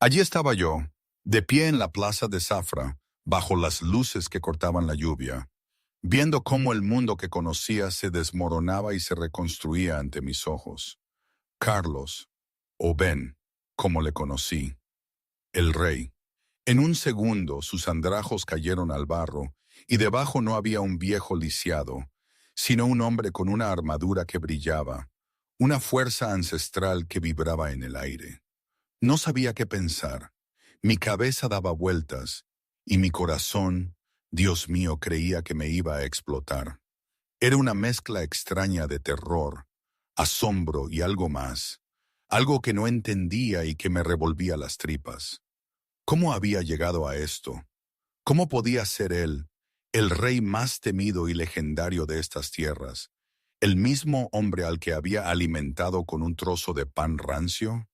Allí estaba yo, de pie en la plaza de Zafra, bajo las luces que cortaban la lluvia, viendo cómo el mundo que conocía se desmoronaba y se reconstruía ante mis ojos. Carlos, o Ben, como le conocí, el rey. En un segundo sus andrajos cayeron al barro, y debajo no había un viejo lisiado, sino un hombre con una armadura que brillaba, una fuerza ancestral que vibraba en el aire. No sabía qué pensar. Mi cabeza daba vueltas, y mi corazón, Dios mío, creía que me iba a explotar. Era una mezcla extraña de terror, asombro y algo más, algo que no entendía y que me revolvía las tripas. ¿Cómo había llegado a esto? ¿Cómo podía ser él, el rey más temido y legendario de estas tierras, el mismo hombre al que había alimentado con un trozo de pan rancio?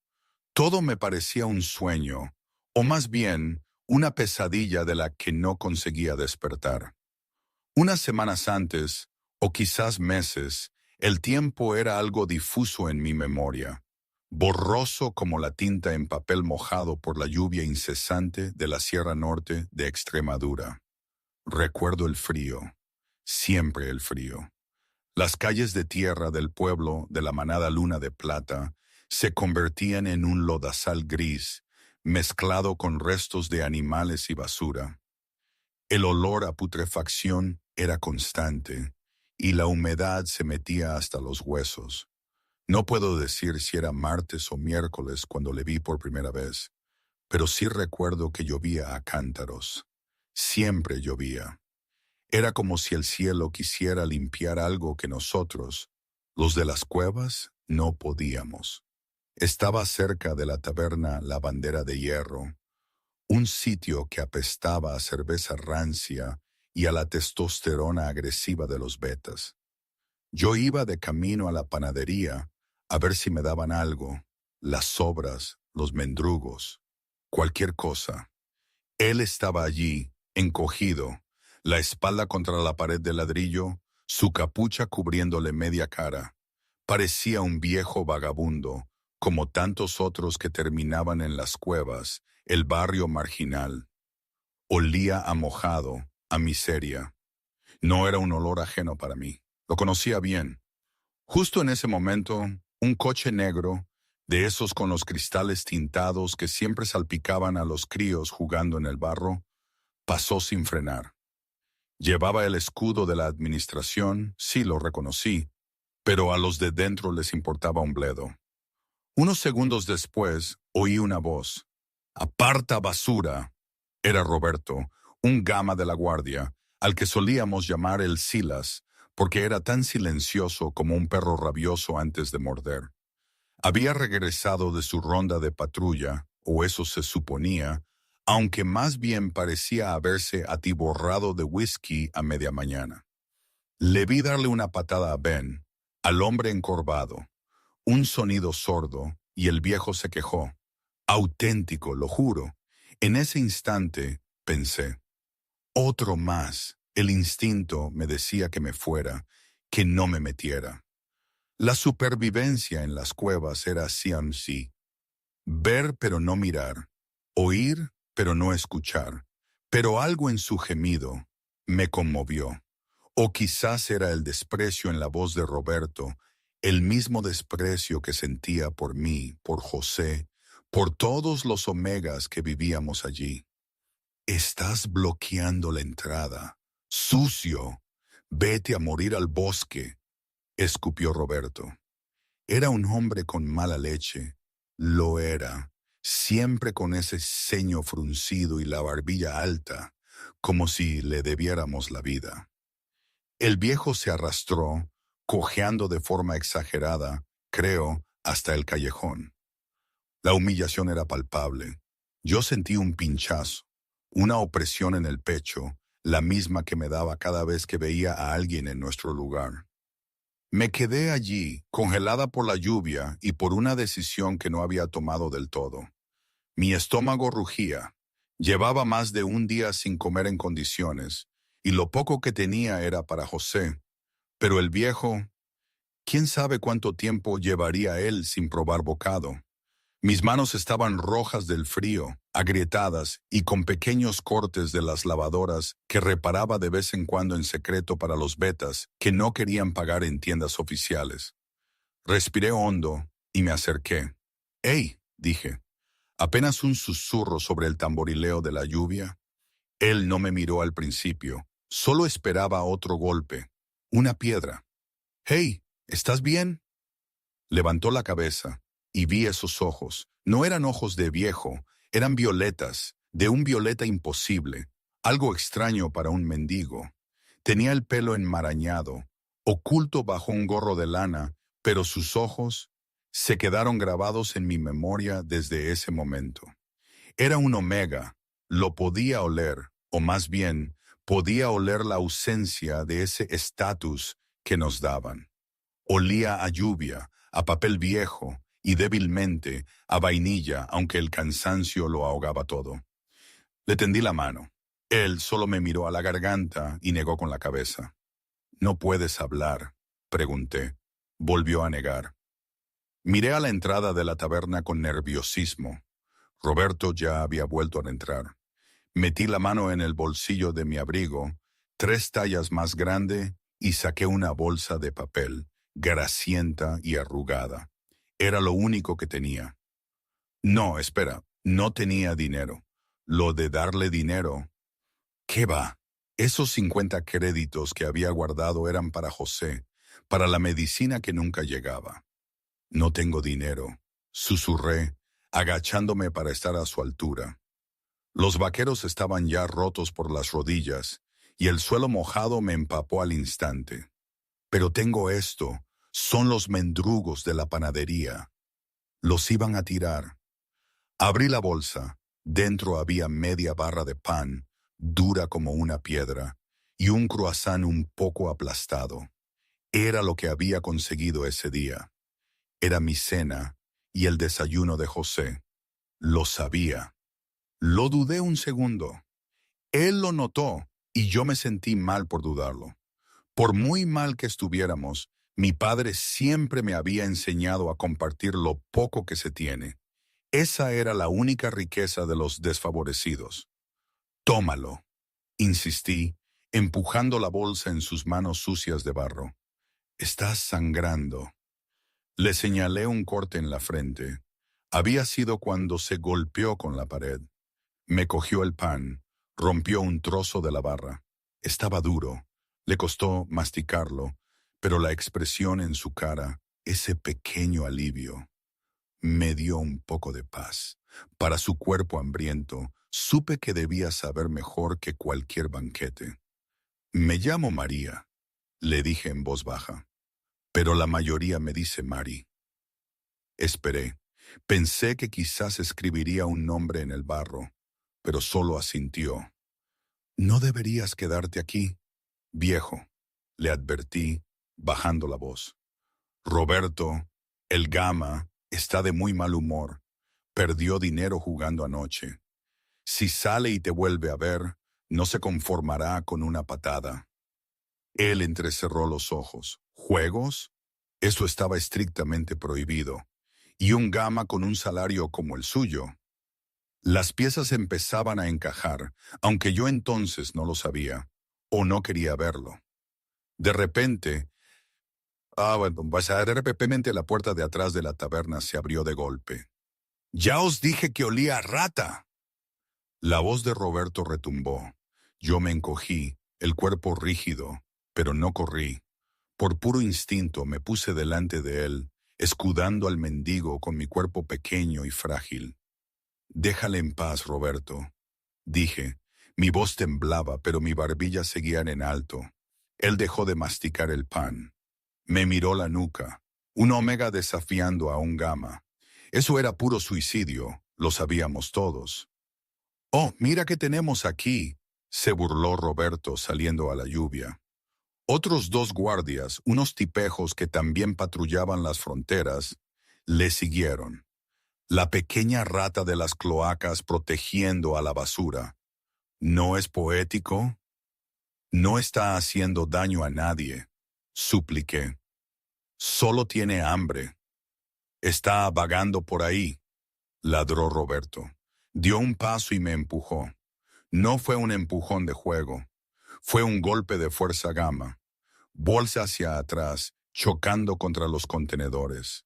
Todo me parecía un sueño, o más bien, una pesadilla de la que no conseguía despertar. Unas semanas antes, o quizás meses, el tiempo era algo difuso en mi memoria, borroso como la tinta en papel mojado por la lluvia incesante de la Sierra Norte de Extremadura. Recuerdo el frío, siempre el frío. Las calles de tierra del pueblo de la manada Luna de Plata se convertían en un lodazal gris, mezclado con restos de animales y basura. El olor a putrefacción era constante, y la humedad se metía hasta los huesos. No puedo decir si era martes o miércoles cuando le vi por primera vez, pero sí recuerdo que llovía a cántaros. Siempre llovía. Era como si el cielo quisiera limpiar algo que nosotros, los de las cuevas, no podíamos. Estaba cerca de la taberna La Bandera de Hierro, un sitio que apestaba a cerveza rancia y a la testosterona agresiva de los betas. Yo iba de camino a la panadería a ver si me daban algo, las sobras, los mendrugos, cualquier cosa. Él estaba allí, encogido, la espalda contra la pared de ladrillo, su capucha cubriéndole media cara. Parecía un viejo vagabundo, como tantos otros que terminaban en las cuevas, el barrio marginal. Olía a mojado, a miseria. No era un olor ajeno para mí. Lo conocía bien. Justo en ese momento, un coche negro, de esos con los cristales tintados que siempre salpicaban a los críos jugando en el barro, pasó sin frenar. Llevaba el escudo de la administración, sí lo reconocí, pero a los de dentro les importaba un bledo. Unos segundos después, oí una voz. «¡Aparta, basura!». Era Roberto, un gama de la guardia, al que solíamos llamar el Silas, porque era tan silencioso como un perro rabioso antes de morder. Había regresado de su ronda de patrulla, o eso se suponía, aunque más bien parecía haberse atiborrado de whisky a media mañana. Le vi darle una patada a Ben, al hombre encorvado. Un sonido sordo, y el viejo se quejó. Auténtico, lo juro. En ese instante, pensé. Otro más. El instinto me decía que me fuera, que no me metiera. La supervivencia en las cuevas era así en sí. Ver pero no mirar, oír pero no escuchar. Pero algo en su gemido me conmovió. O quizás era el desprecio en la voz de Roberto, el mismo desprecio que sentía por mí, por José, por todos los omegas que vivíamos allí. «Estás bloqueando la entrada. ¡Sucio! Vete a morir al bosque», escupió Roberto. Era un hombre con mala leche. Lo era, siempre con ese ceño fruncido y la barbilla alta, como si le debiéramos la vida. El viejo se arrastró, cojeando de forma exagerada, creo, hasta el callejón. La humillación era palpable. Yo sentí un pinchazo, una opresión en el pecho, la misma que me daba cada vez que veía a alguien en nuestro lugar. Me quedé allí, congelada por la lluvia y por una decisión que no había tomado del todo. Mi estómago rugía. Llevaba más de un día sin comer en condiciones, y lo poco que tenía era para José. Pero el viejo, quién sabe cuánto tiempo llevaría él sin probar bocado. Mis manos estaban rojas del frío, agrietadas y con pequeños cortes de las lavadoras que reparaba de vez en cuando en secreto para los betas que no querían pagar en tiendas oficiales. Respiré hondo y me acerqué. «¡Hey!», dije. Apenas un susurro sobre el tamborileo de la lluvia. Él no me miró al principio, solo esperaba otro golpe, una piedra. «Hey, ¿estás bien?». Levantó la cabeza y vi esos ojos. No eran ojos de viejo, eran violetas, de un violeta imposible, algo extraño para un mendigo. Tenía el pelo enmarañado, oculto bajo un gorro de lana, pero sus ojos se quedaron grabados en mi memoria desde ese momento. Era un omega, lo podía oler, o más bien, podía oler la ausencia de ese estatus que nos daban. Olía a lluvia, a papel viejo y débilmente a vainilla, aunque el cansancio lo ahogaba todo. Le tendí la mano. Él solo me miró a la garganta y negó con la cabeza. «¿No puedes hablar?», pregunté. Volvió a negar. Miré a la entrada de la taberna con nerviosismo. Roberto ya había vuelto a entrar. Metí la mano en el bolsillo de mi abrigo, 3 tallas más grande, y saqué una bolsa de papel, grasienta y arrugada. Era lo único que tenía. No, espera, no tenía dinero. Lo de darle dinero. ¿Qué va? Esos 50 créditos que había guardado eran para José, para la medicina que nunca llegaba. «No tengo dinero», susurré, agachándome para estar a su altura. Los vaqueros estaban ya rotos por las rodillas, y el suelo mojado me empapó al instante. «Pero tengo esto, son los mendrugos de la panadería». Los iban a tirar. Abrí la bolsa. Dentro había media barra de pan, dura como una piedra, y un croissant un poco aplastado. Era lo que había conseguido ese día. Era mi cena y el desayuno de José. Lo sabía. Lo dudé un segundo. Él lo notó y yo me sentí mal por dudarlo. Por muy mal que estuviéramos, mi padre siempre me había enseñado a compartir lo poco que se tiene. Esa era la única riqueza de los desfavorecidos. «Tómalo», insistí, empujando la bolsa en sus manos sucias de barro. «Estás sangrando». Le señalé un corte en la frente. Había sido cuando se golpeó con la pared. Me cogió el pan, rompió un trozo de la barra. Estaba duro. Le costó masticarlo, pero la expresión en su cara, ese pequeño alivio, me dio un poco de paz. Para su cuerpo hambriento, supe que debía saber mejor que cualquier banquete. «Me llamo María», le dije en voz baja, «pero la mayoría me dice Mari». Esperé. Pensé que quizás escribiría un nombre en el barro, pero solo asintió. «No deberías quedarte aquí, viejo», le advertí, bajando la voz. «Roberto, el Gama, está de muy mal humor. Perdió dinero jugando anoche. Si sale y te vuelve a ver, no se conformará con una patada». Él entrecerró los ojos. «¿Juegos?». Eso estaba estrictamente prohibido. Y un Gama con un salario como el suyo. Las piezas empezaban a encajar, aunque yo entonces no lo sabía, o no quería verlo. De repente, de repente la puerta de atrás de la taberna se abrió de golpe. «Ya os dije que olía a rata». La voz de Roberto retumbó. Yo me encogí, el cuerpo rígido, pero no corrí. Por puro instinto me puse delante de él, escudando al mendigo con mi cuerpo pequeño y frágil. «Déjale en paz, Roberto», dije. Mi voz temblaba, pero mi barbilla seguía en alto. Él dejó de masticar el pan. Me miró la nuca, un omega desafiando a un Gama. Eso era puro suicidio, lo sabíamos todos. «Oh, mira qué tenemos aquí», se burló Roberto saliendo a la lluvia. Otros 2 guardias, unos tipejos que también patrullaban las fronteras, le siguieron. La pequeña rata de las cloacas protegiendo a la basura. ¿No es poético? «No está haciendo daño a nadie», supliqué. «Solo tiene hambre. Está vagando por ahí». ladró Roberto. Dio un paso y me empujó. No fue un empujón de juego. Fue un golpe de fuerza gamma. Bolsa hacia atrás, chocando contra los contenedores.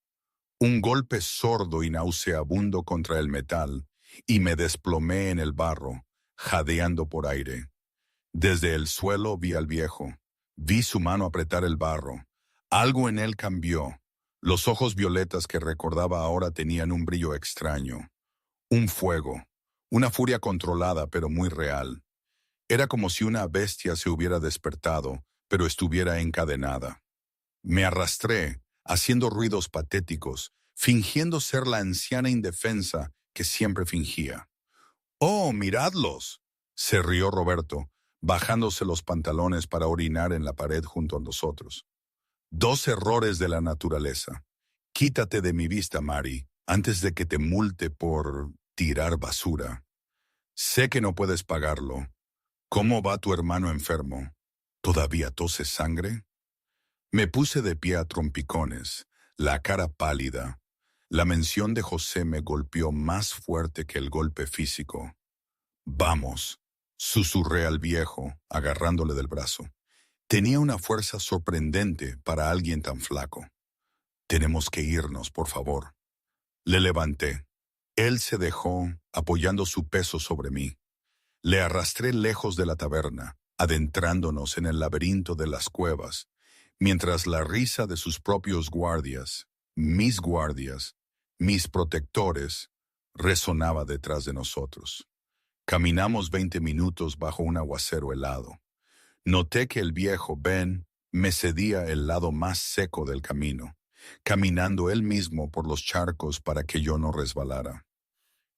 Un golpe sordo y nauseabundo contra el metal, y me desplomé en el barro, jadeando por aire. Desde el suelo vi al viejo. Vi su mano apretar el barro. Algo en él cambió. Los ojos violetas que recordaba ahora tenían un brillo extraño. Un fuego. Una furia controlada pero muy real. Era como si una bestia se hubiera despertado, pero estuviera encadenada. Me arrastré, haciendo ruidos patéticos, fingiendo ser la anciana indefensa que siempre fingía. ¡Oh, miradlos!, se rió Roberto, bajándose los pantalones para orinar en la pared junto a nosotros. Dos errores de la naturaleza. Quítate de mi vista, Mari, antes de que te multe por tirar basura. Sé que no puedes pagarlo. ¿Cómo va tu hermano enfermo? ¿Todavía tose sangre? Me puse de pie a trompicones, la cara pálida. La mención de José me golpeó más fuerte que el golpe físico. Vamos, susurré al viejo, agarrándole del brazo. Tenía una fuerza sorprendente para alguien tan flaco. Tenemos que irnos, por favor. Le levanté. Él se dejó, apoyando su peso sobre mí. Le arrastré lejos de la taberna, adentrándonos en el laberinto de las cuevas, mientras la risa de sus propios guardias, mis protectores, resonaba detrás de nosotros. Caminamos 20 minutos bajo un aguacero helado. Noté que el viejo Ben me cedía el lado más seco del camino, caminando él mismo por los charcos para que yo no resbalara.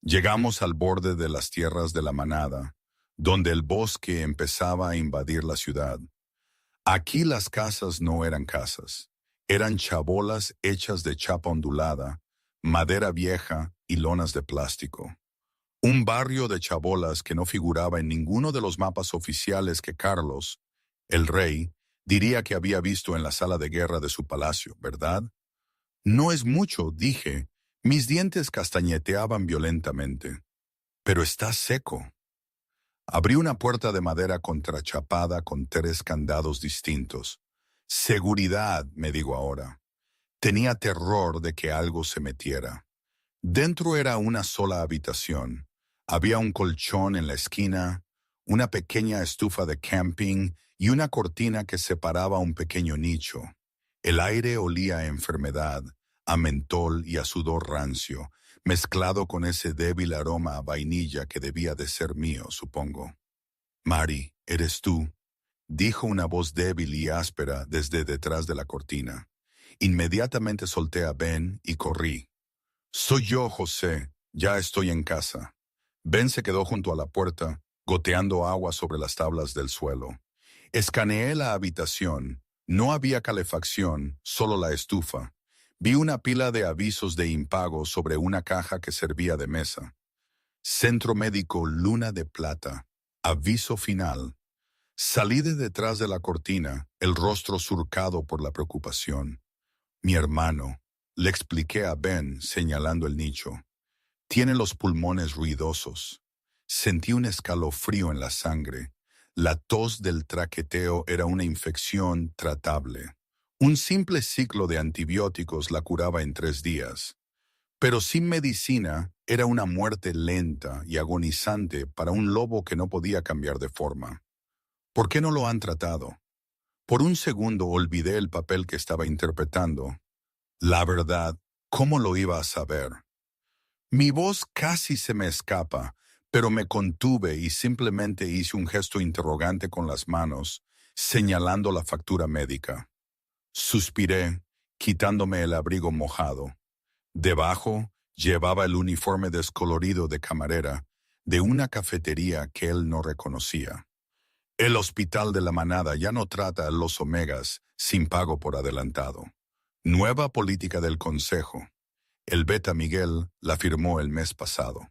Llegamos al borde de las tierras de la manada, donde el bosque empezaba a invadir la ciudad. Aquí las casas no eran casas, eran chabolas hechas de chapa ondulada, madera vieja y lonas de plástico. Un barrio de chabolas que no figuraba en ninguno de los mapas oficiales que Carlos, el rey, diría que había visto en la sala de guerra de su palacio, ¿verdad? No es mucho, dije. Mis dientes castañeteaban violentamente. Pero está seco. Abrí una puerta de madera contrachapada con 3 candados distintos. Seguridad, me digo ahora. Tenía terror de que algo se metiera. Dentro era una sola habitación. Había un colchón en la esquina, una pequeña estufa de camping y una cortina que separaba un pequeño nicho. El aire olía a enfermedad, a mentol y a sudor rancio, mezclado con ese débil aroma a vainilla que debía de ser mío, supongo. «Mari, ¿eres tú?», dijo una voz débil y áspera desde detrás de la cortina. Inmediatamente solté a Ben y corrí. «Soy yo, José. Ya estoy en casa». Ben se quedó junto a la puerta, goteando agua sobre las tablas del suelo. Escaneé la habitación. No había calefacción, solo la estufa. Vi una pila de avisos de impago sobre una caja que servía de mesa. Centro Médico Luna de Plata. Aviso final. Salí de detrás de la cortina, el rostro surcado por la preocupación. «Mi hermano», le expliqué a Ben señalando el nicho. «Tiene los pulmones ruidosos». Sentí un escalofrío en la sangre. La tos del traqueteo era una infección tratable. Un simple ciclo de antibióticos la curaba en 3 días. Pero sin medicina era una muerte lenta y agonizante para un lobo que no podía cambiar de forma. ¿Por qué no lo han tratado? Por un segundo olvidé el papel que estaba interpretando. La verdad, ¿cómo lo iba a saber? Mi voz casi se me escapa, pero me contuve y simplemente hice un gesto interrogante con las manos, señalando la factura médica. Suspiré, quitándome el abrigo mojado. Debajo llevaba el uniforme descolorido de camarera de una cafetería que él no reconocía. El hospital de la manada ya no trata a los omegas sin pago por adelantado. Nueva política del consejo. El beta Miguel la firmó el mes pasado.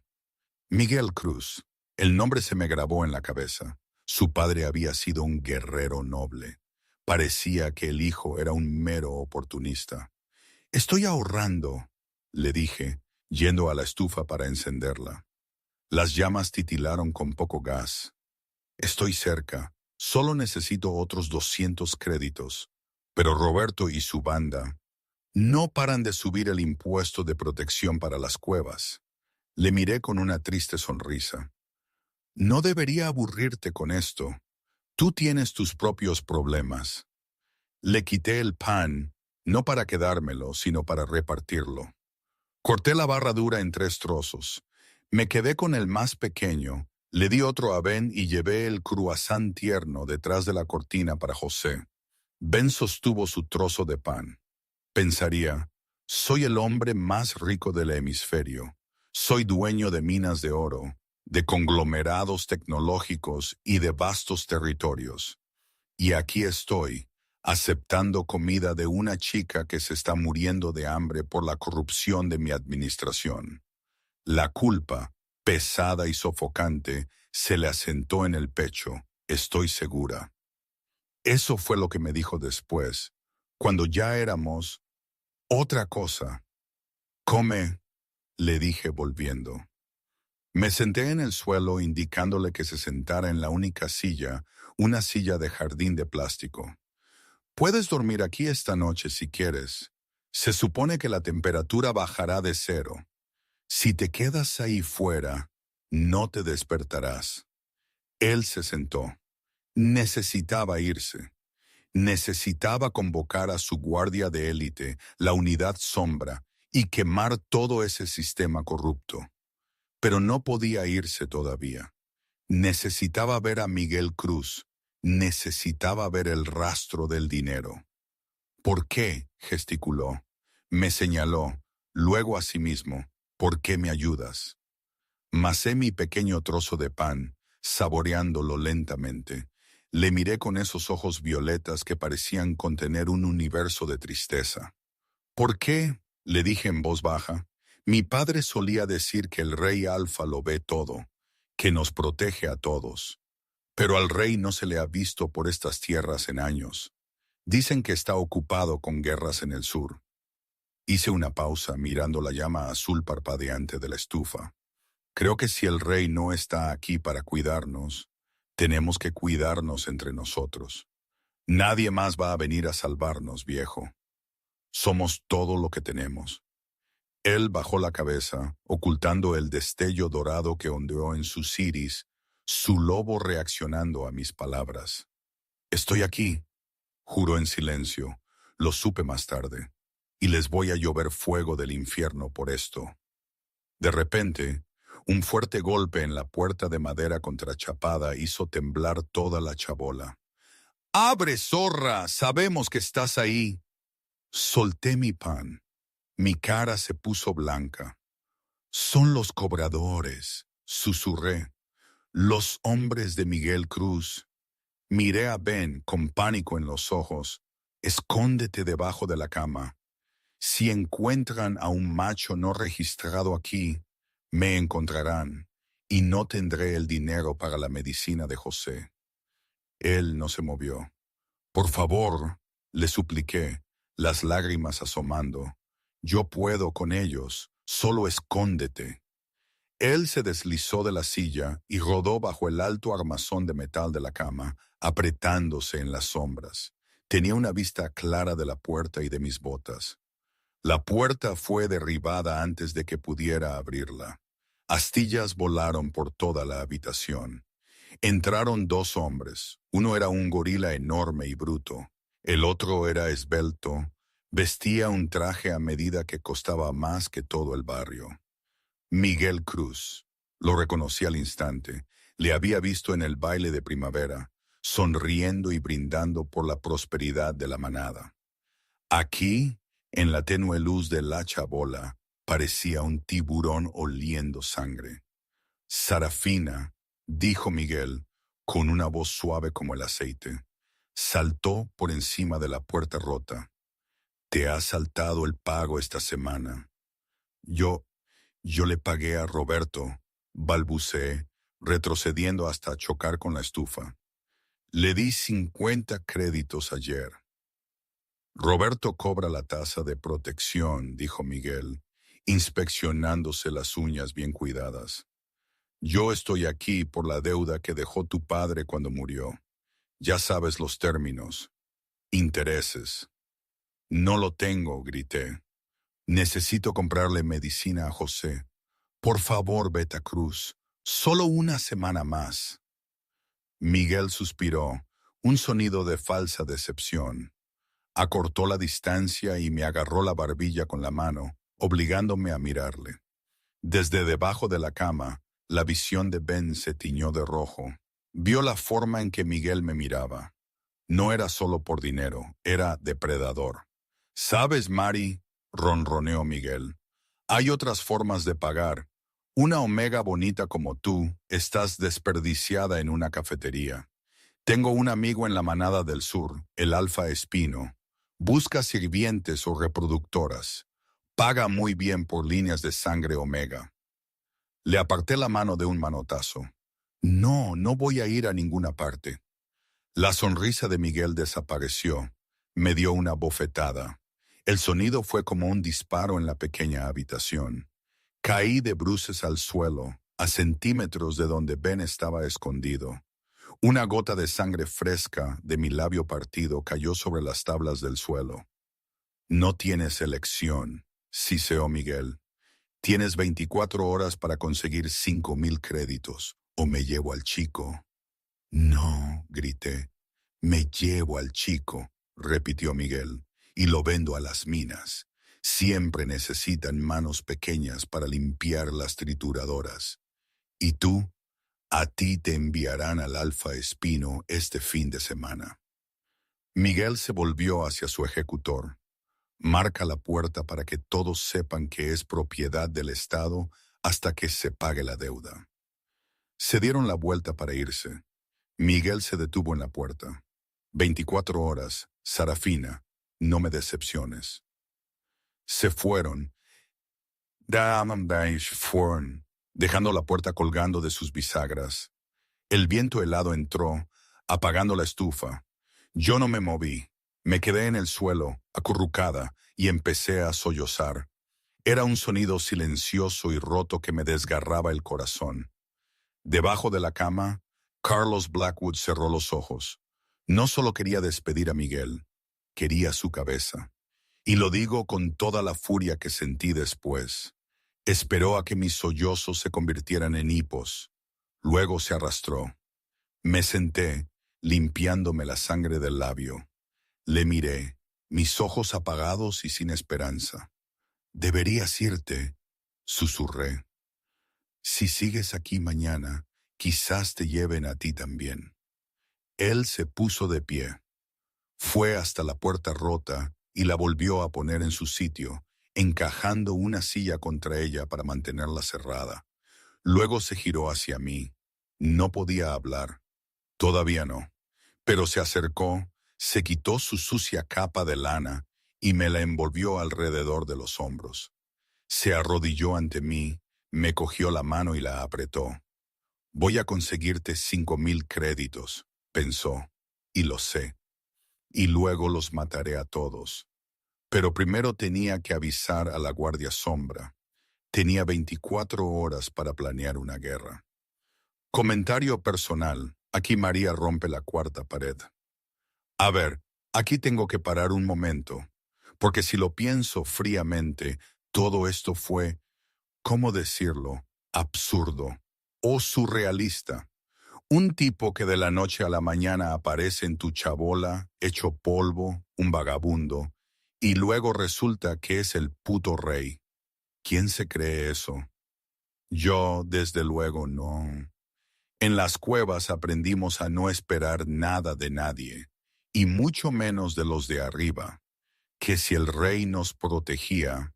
Miguel Cruz. El nombre se me grabó en la cabeza. Su padre había sido un guerrero noble. Parecía que el hijo era un mero oportunista. «Estoy ahorrando», le dije, yendo a la estufa para encenderla. Las llamas titilaron con poco gas. Estoy cerca. Solo necesito otros 200 créditos. Pero Roberto y su banda no paran de subir el impuesto de protección para las cuevas. Le miré con una triste sonrisa. No debería aburrirte con esto. Tú tienes tus propios problemas. Le quité el pan, no para quedármelo, sino para repartirlo. Corté la barra dura en 3 trozos. Me quedé con el más pequeño, le di otro a Ben y llevé el croissant tierno detrás de la cortina para José. Ben sostuvo su trozo de pan. Pensaría, soy el hombre más rico del hemisferio. Soy dueño de minas de oro, de conglomerados tecnológicos y de vastos territorios. Y aquí estoy, aceptando comida de una chica que se está muriendo de hambre por la corrupción de mi administración. La culpa, pesada y sofocante, se le asentó en el pecho, estoy segura. Eso fue lo que me dijo después, cuando ya éramos otra cosa. Come, le dije volviendo. Me senté en el suelo indicándole que se sentara en la única silla, una silla de jardín de plástico. Puedes dormir aquí esta noche si quieres. Se supone que la temperatura bajará de 0. Si te quedas ahí fuera, no te despertarás. Él se sentó. Necesitaba irse. Necesitaba convocar a su guardia de élite, la unidad sombra, y quemar todo ese sistema corrupto. Pero no podía irse todavía. Necesitaba ver a Miguel Cruz. Necesitaba ver el rastro del dinero. ¿Por qué? Gesticuló. Me señaló, luego a sí mismo. ¿Por qué me ayudas? Masé mi pequeño trozo de pan, saboreándolo lentamente. Le miré con esos ojos violetas que parecían contener un universo de tristeza. ¿Por qué? Le dije en voz baja. Mi padre solía decir que el rey Alfa lo ve todo, que nos protege a todos. Pero al rey no se le ha visto por estas tierras en años. Dicen que está ocupado con guerras en el sur. Hice una pausa mirando la llama azul parpadeante de la estufa. Creo que si el rey no está aquí para cuidarnos, tenemos que cuidarnos entre nosotros. Nadie más va a venir a salvarnos, viejo. Somos todo lo que tenemos. Él bajó la cabeza, ocultando el destello dorado que ondeó en sus iris, su lobo reaccionando a mis palabras. Estoy aquí, juró en silencio. Lo supe más tarde. Y les voy a llover fuego del infierno por esto. De repente, un fuerte golpe en la puerta de madera contrachapada hizo temblar toda la chabola. ¡Abre, zorra! Sabemos que estás ahí. Solté mi pan. Mi cara se puso blanca. Son los cobradores, susurré. Los hombres de Miguel Cruz. Miré a Ben con pánico en los ojos. Escóndete debajo de la cama. Si encuentran a un macho no registrado aquí, me encontrarán, y no tendré el dinero para la medicina de José. Él no se movió. Por favor, le supliqué, las lágrimas asomando. Yo puedo con ellos, solo escóndete. Él se deslizó de la silla y rodó bajo el alto armazón de metal de la cama, apretándose en las sombras. Tenía una vista clara de la puerta y de mis botas. La puerta fue derribada antes de que pudiera abrirla. Astillas volaron por toda la habitación. Entraron 2 hombres. Uno era un gorila enorme y bruto. El otro era esbelto. Vestía un traje a medida que costaba más que todo el barrio. Miguel Cruz. Lo reconocí al instante. Le había visto en el baile de primavera, sonriendo y brindando por la prosperidad de la manada. Aquí, en la tenue luz de la chabola, parecía un tiburón oliendo sangre. Sarafina, dijo Miguel, con una voz suave como el aceite. Saltó por encima de la puerta rota. Te ha saltado el pago esta semana. Yo le pagué a Roberto, balbuceé, retrocediendo hasta chocar con la estufa. Le di 50 créditos ayer. Roberto cobra la tasa de protección, dijo Miguel, inspeccionándose las uñas bien cuidadas. Yo estoy aquí por la deuda que dejó tu padre cuando murió. Ya sabes los términos. Intereses. No lo tengo, grité. Necesito comprarle medicina a José. Por favor, vete a Cruz. Solo una semana más. Miguel suspiró, un sonido de falsa decepción. Acortó la distancia y me agarró la barbilla con la mano, obligándome a mirarle. Desde debajo de la cama, la visión de Ben se tiñó de rojo. Vio la forma en que Miguel me miraba. No era solo por dinero, era depredador. ¿Sabes, Mari? Ronroneó Miguel. Hay otras formas de pagar. Una omega bonita como tú, estás desperdiciada en una cafetería. Tengo un amigo en la manada del sur, el Alfa Espino. Busca sirvientes o reproductoras. Paga muy bien por líneas de sangre omega. Le aparté la mano de un manotazo. No, no voy a ir a ninguna parte. La sonrisa de Miguel desapareció. Me dio una bofetada. El sonido fue como un disparo en la pequeña habitación. Caí de bruces al suelo, a centímetros de donde Ben estaba escondido. Una gota de sangre fresca de mi labio partido cayó sobre las tablas del suelo. No tienes elección, siseó Miguel. Tienes 24 horas para conseguir 5,000 créditos, o me llevo al chico. No, grité. Me llevo al chico, repitió Miguel, y lo vendo a las minas. Siempre necesitan manos pequeñas para limpiar las trituradoras. ¿Y tú? A ti te enviarán al Alfa Espino este fin de semana. Miguel se volvió hacia su ejecutor. Marca la puerta para que todos sepan que es propiedad del Estado hasta que se pague la deuda. Se dieron la vuelta para irse. Miguel se detuvo en la puerta. 24 horas, Sarafina, no me decepciones. Se fueron. Fueron, dejando la puerta colgando de sus bisagras. El viento helado entró, apagando la estufa. Yo no me moví. Me quedé en el suelo, acurrucada, y empecé a sollozar. Era un sonido silencioso y roto que me desgarraba el corazón. Debajo de la cama, Carlos Blackwood cerró los ojos. No solo quería despedir a Miguel, quería su cabeza. Y lo digo con toda la furia que sentí después. Esperó a que mis sollozos se convirtieran en hipos. Luego se arrastró. Me senté, limpiándome la sangre del labio. Le miré, mis ojos apagados y sin esperanza. «Deberías irte», susurré. «Si sigues aquí mañana, quizás te lleven a ti también». Él se puso de pie. Fue hasta la puerta rota y la volvió a poner en su sitio, encajando una silla contra ella para mantenerla cerrada. Luego se giró hacia mí. No podía hablar. Todavía no. Pero se acercó, se quitó su sucia capa de lana y me la envolvió alrededor de los hombros. Se arrodilló ante mí, me cogió la mano y la apretó. «Voy a conseguirte 5,000 créditos», pensó, «y lo sé. Y luego los mataré a todos». Pero primero tenía que avisar a la Guardia Sombra. Tenía 24 horas para planear una guerra. Comentario personal. Aquí María rompe la cuarta pared. A ver, aquí tengo que parar un momento, porque si lo pienso fríamente, todo esto fue, ¿cómo decirlo?, absurdo o surrealista. Un tipo que de la noche a la mañana aparece en tu chabola, hecho polvo, un vagabundo, y luego resulta que es el puto rey. ¿Quién se cree eso? Yo, desde luego, no. En las cuevas aprendimos a no esperar nada de nadie, y mucho menos de los de arriba, que si el rey nos protegía.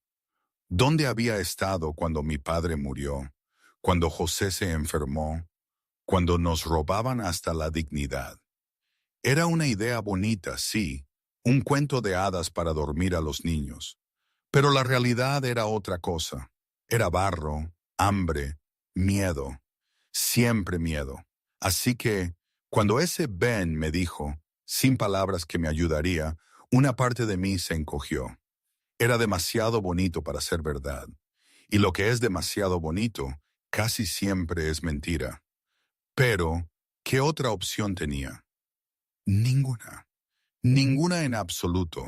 ¿Dónde había estado cuando mi padre murió, cuando José se enfermó, cuando nos robaban hasta la dignidad? Era una idea bonita, sí, un cuento de hadas para dormir a los niños, pero la realidad era otra cosa. Era barro, hambre, miedo. Siempre miedo. Así que, cuando ese Ben me dijo, sin palabras que me ayudaría, una parte de mí se encogió. Era demasiado bonito para ser verdad. Y lo que es demasiado bonito casi siempre es mentira. Pero, ¿qué otra opción tenía? Ninguna. Ninguna en absoluto.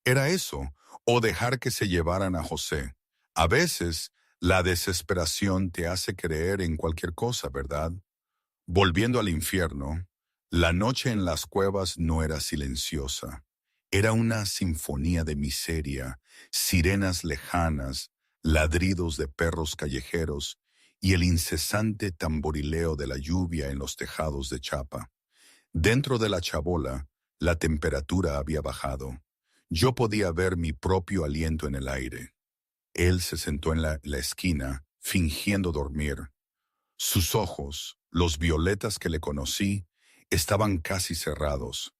Era eso, o dejar que se llevaran a José. A veces, la desesperación te hace creer en cualquier cosa, ¿verdad? Volviendo al infierno, la noche en las cuevas no era silenciosa. Era una sinfonía de miseria, sirenas lejanas, ladridos de perros callejeros y el incesante tamborileo de la lluvia en los tejados de chapa. Dentro de la chabola, la temperatura había bajado. Yo podía ver mi propio aliento en el aire. Él se sentó en la esquina, fingiendo dormir. Sus ojos, los violetas que le conocí, estaban casi cerrados.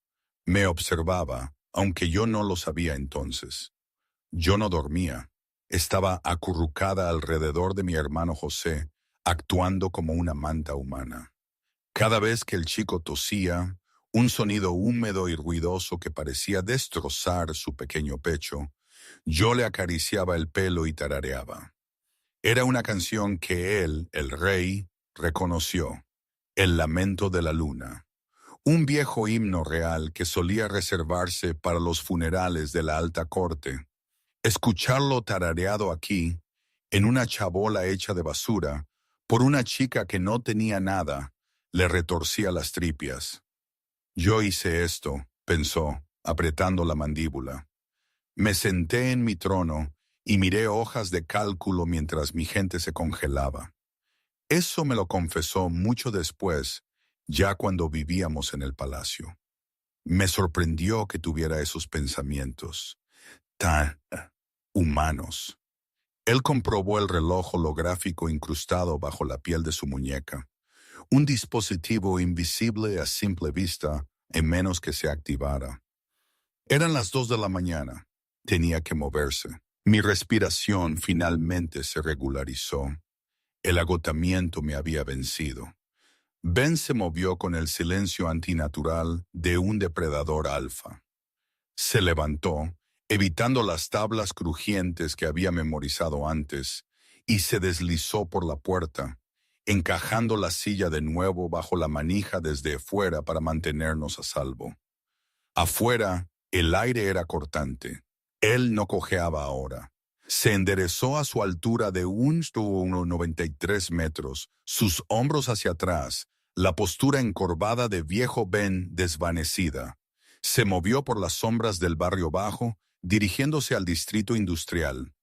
Me observaba, aunque yo no lo sabía entonces. Yo no dormía. Estaba acurrucada alrededor de mi hermano José, actuando como una manta humana. Cada vez que el chico tosía, un sonido húmedo y ruidoso que parecía destrozar su pequeño pecho, yo le acariciaba el pelo y tarareaba. Era una canción que él, el rey, reconoció, El lamento de la luna, un viejo himno real que solía reservarse para los funerales de la alta corte. Escucharlo tarareado aquí, en una chabola hecha de basura, por una chica que no tenía nada, le retorcía las tripias. Yo hice esto, pensó, apretando la mandíbula. Me senté en mi trono y miré hojas de cálculo mientras mi gente se congelaba. Eso me lo confesó mucho después, ya cuando vivíamos en el palacio. Me sorprendió que tuviera esos pensamientos tan humanos. Él comprobó el reloj holográfico incrustado bajo la piel de su muñeca, un dispositivo invisible a simple vista, en menos que se activara. Eran las 2 de la mañana. Tenía que moverse. Mi respiración finalmente se regularizó. El agotamiento me había vencido. Ben se movió con el silencio antinatural de un depredador alfa. Se levantó, evitando las tablas crujientes que había memorizado antes, y se deslizó por la puerta, encajando la silla de nuevo bajo la manija desde fuera para mantenernos a salvo. Afuera, el aire era cortante. Él no cojeaba ahora. Se enderezó a su altura de unos 93 metros, sus hombros hacia atrás, la postura encorvada de viejo Ben desvanecida. Se movió por las sombras del barrio bajo, dirigiéndose al distrito industrial.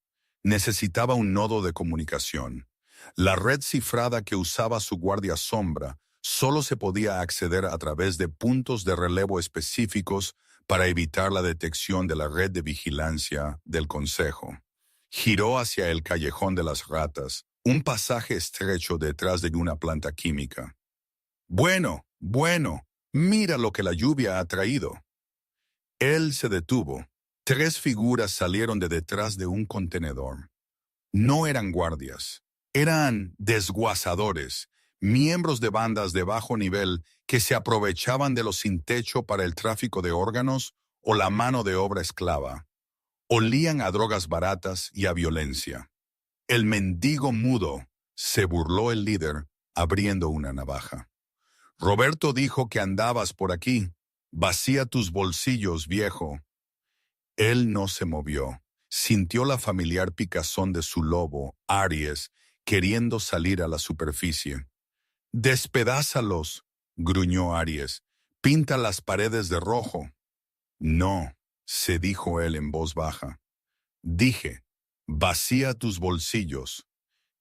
Necesitaba un nodo de comunicación. La red cifrada que usaba su guardia sombra solo se podía acceder a través de puntos de relevo específicos para evitar la detección de la red de vigilancia del Consejo. Giró hacia el callejón de las ratas, un pasaje estrecho detrás de una planta química. Bueno, mira lo que la lluvia ha traído. Él se detuvo. 3 figuras salieron de detrás de un contenedor. No eran guardias, eran desguazadores, miembros de bandas de bajo nivel que se aprovechaban de los sin techo para el tráfico de órganos o la mano de obra esclava. Olían a drogas baratas y a violencia. El mendigo mudo, se burló el líder, abriendo una navaja. Roberto dijo que andabas por aquí. Vacía tus bolsillos, viejo. Él no se movió. Sintió la familiar picazón de su lobo, Aries, queriendo salir a la superficie. «Despedázalos», gruñó Aries. «Pinta las paredes de rojo». «No», se dijo él en voz baja. «Dije, vacía tus bolsillos».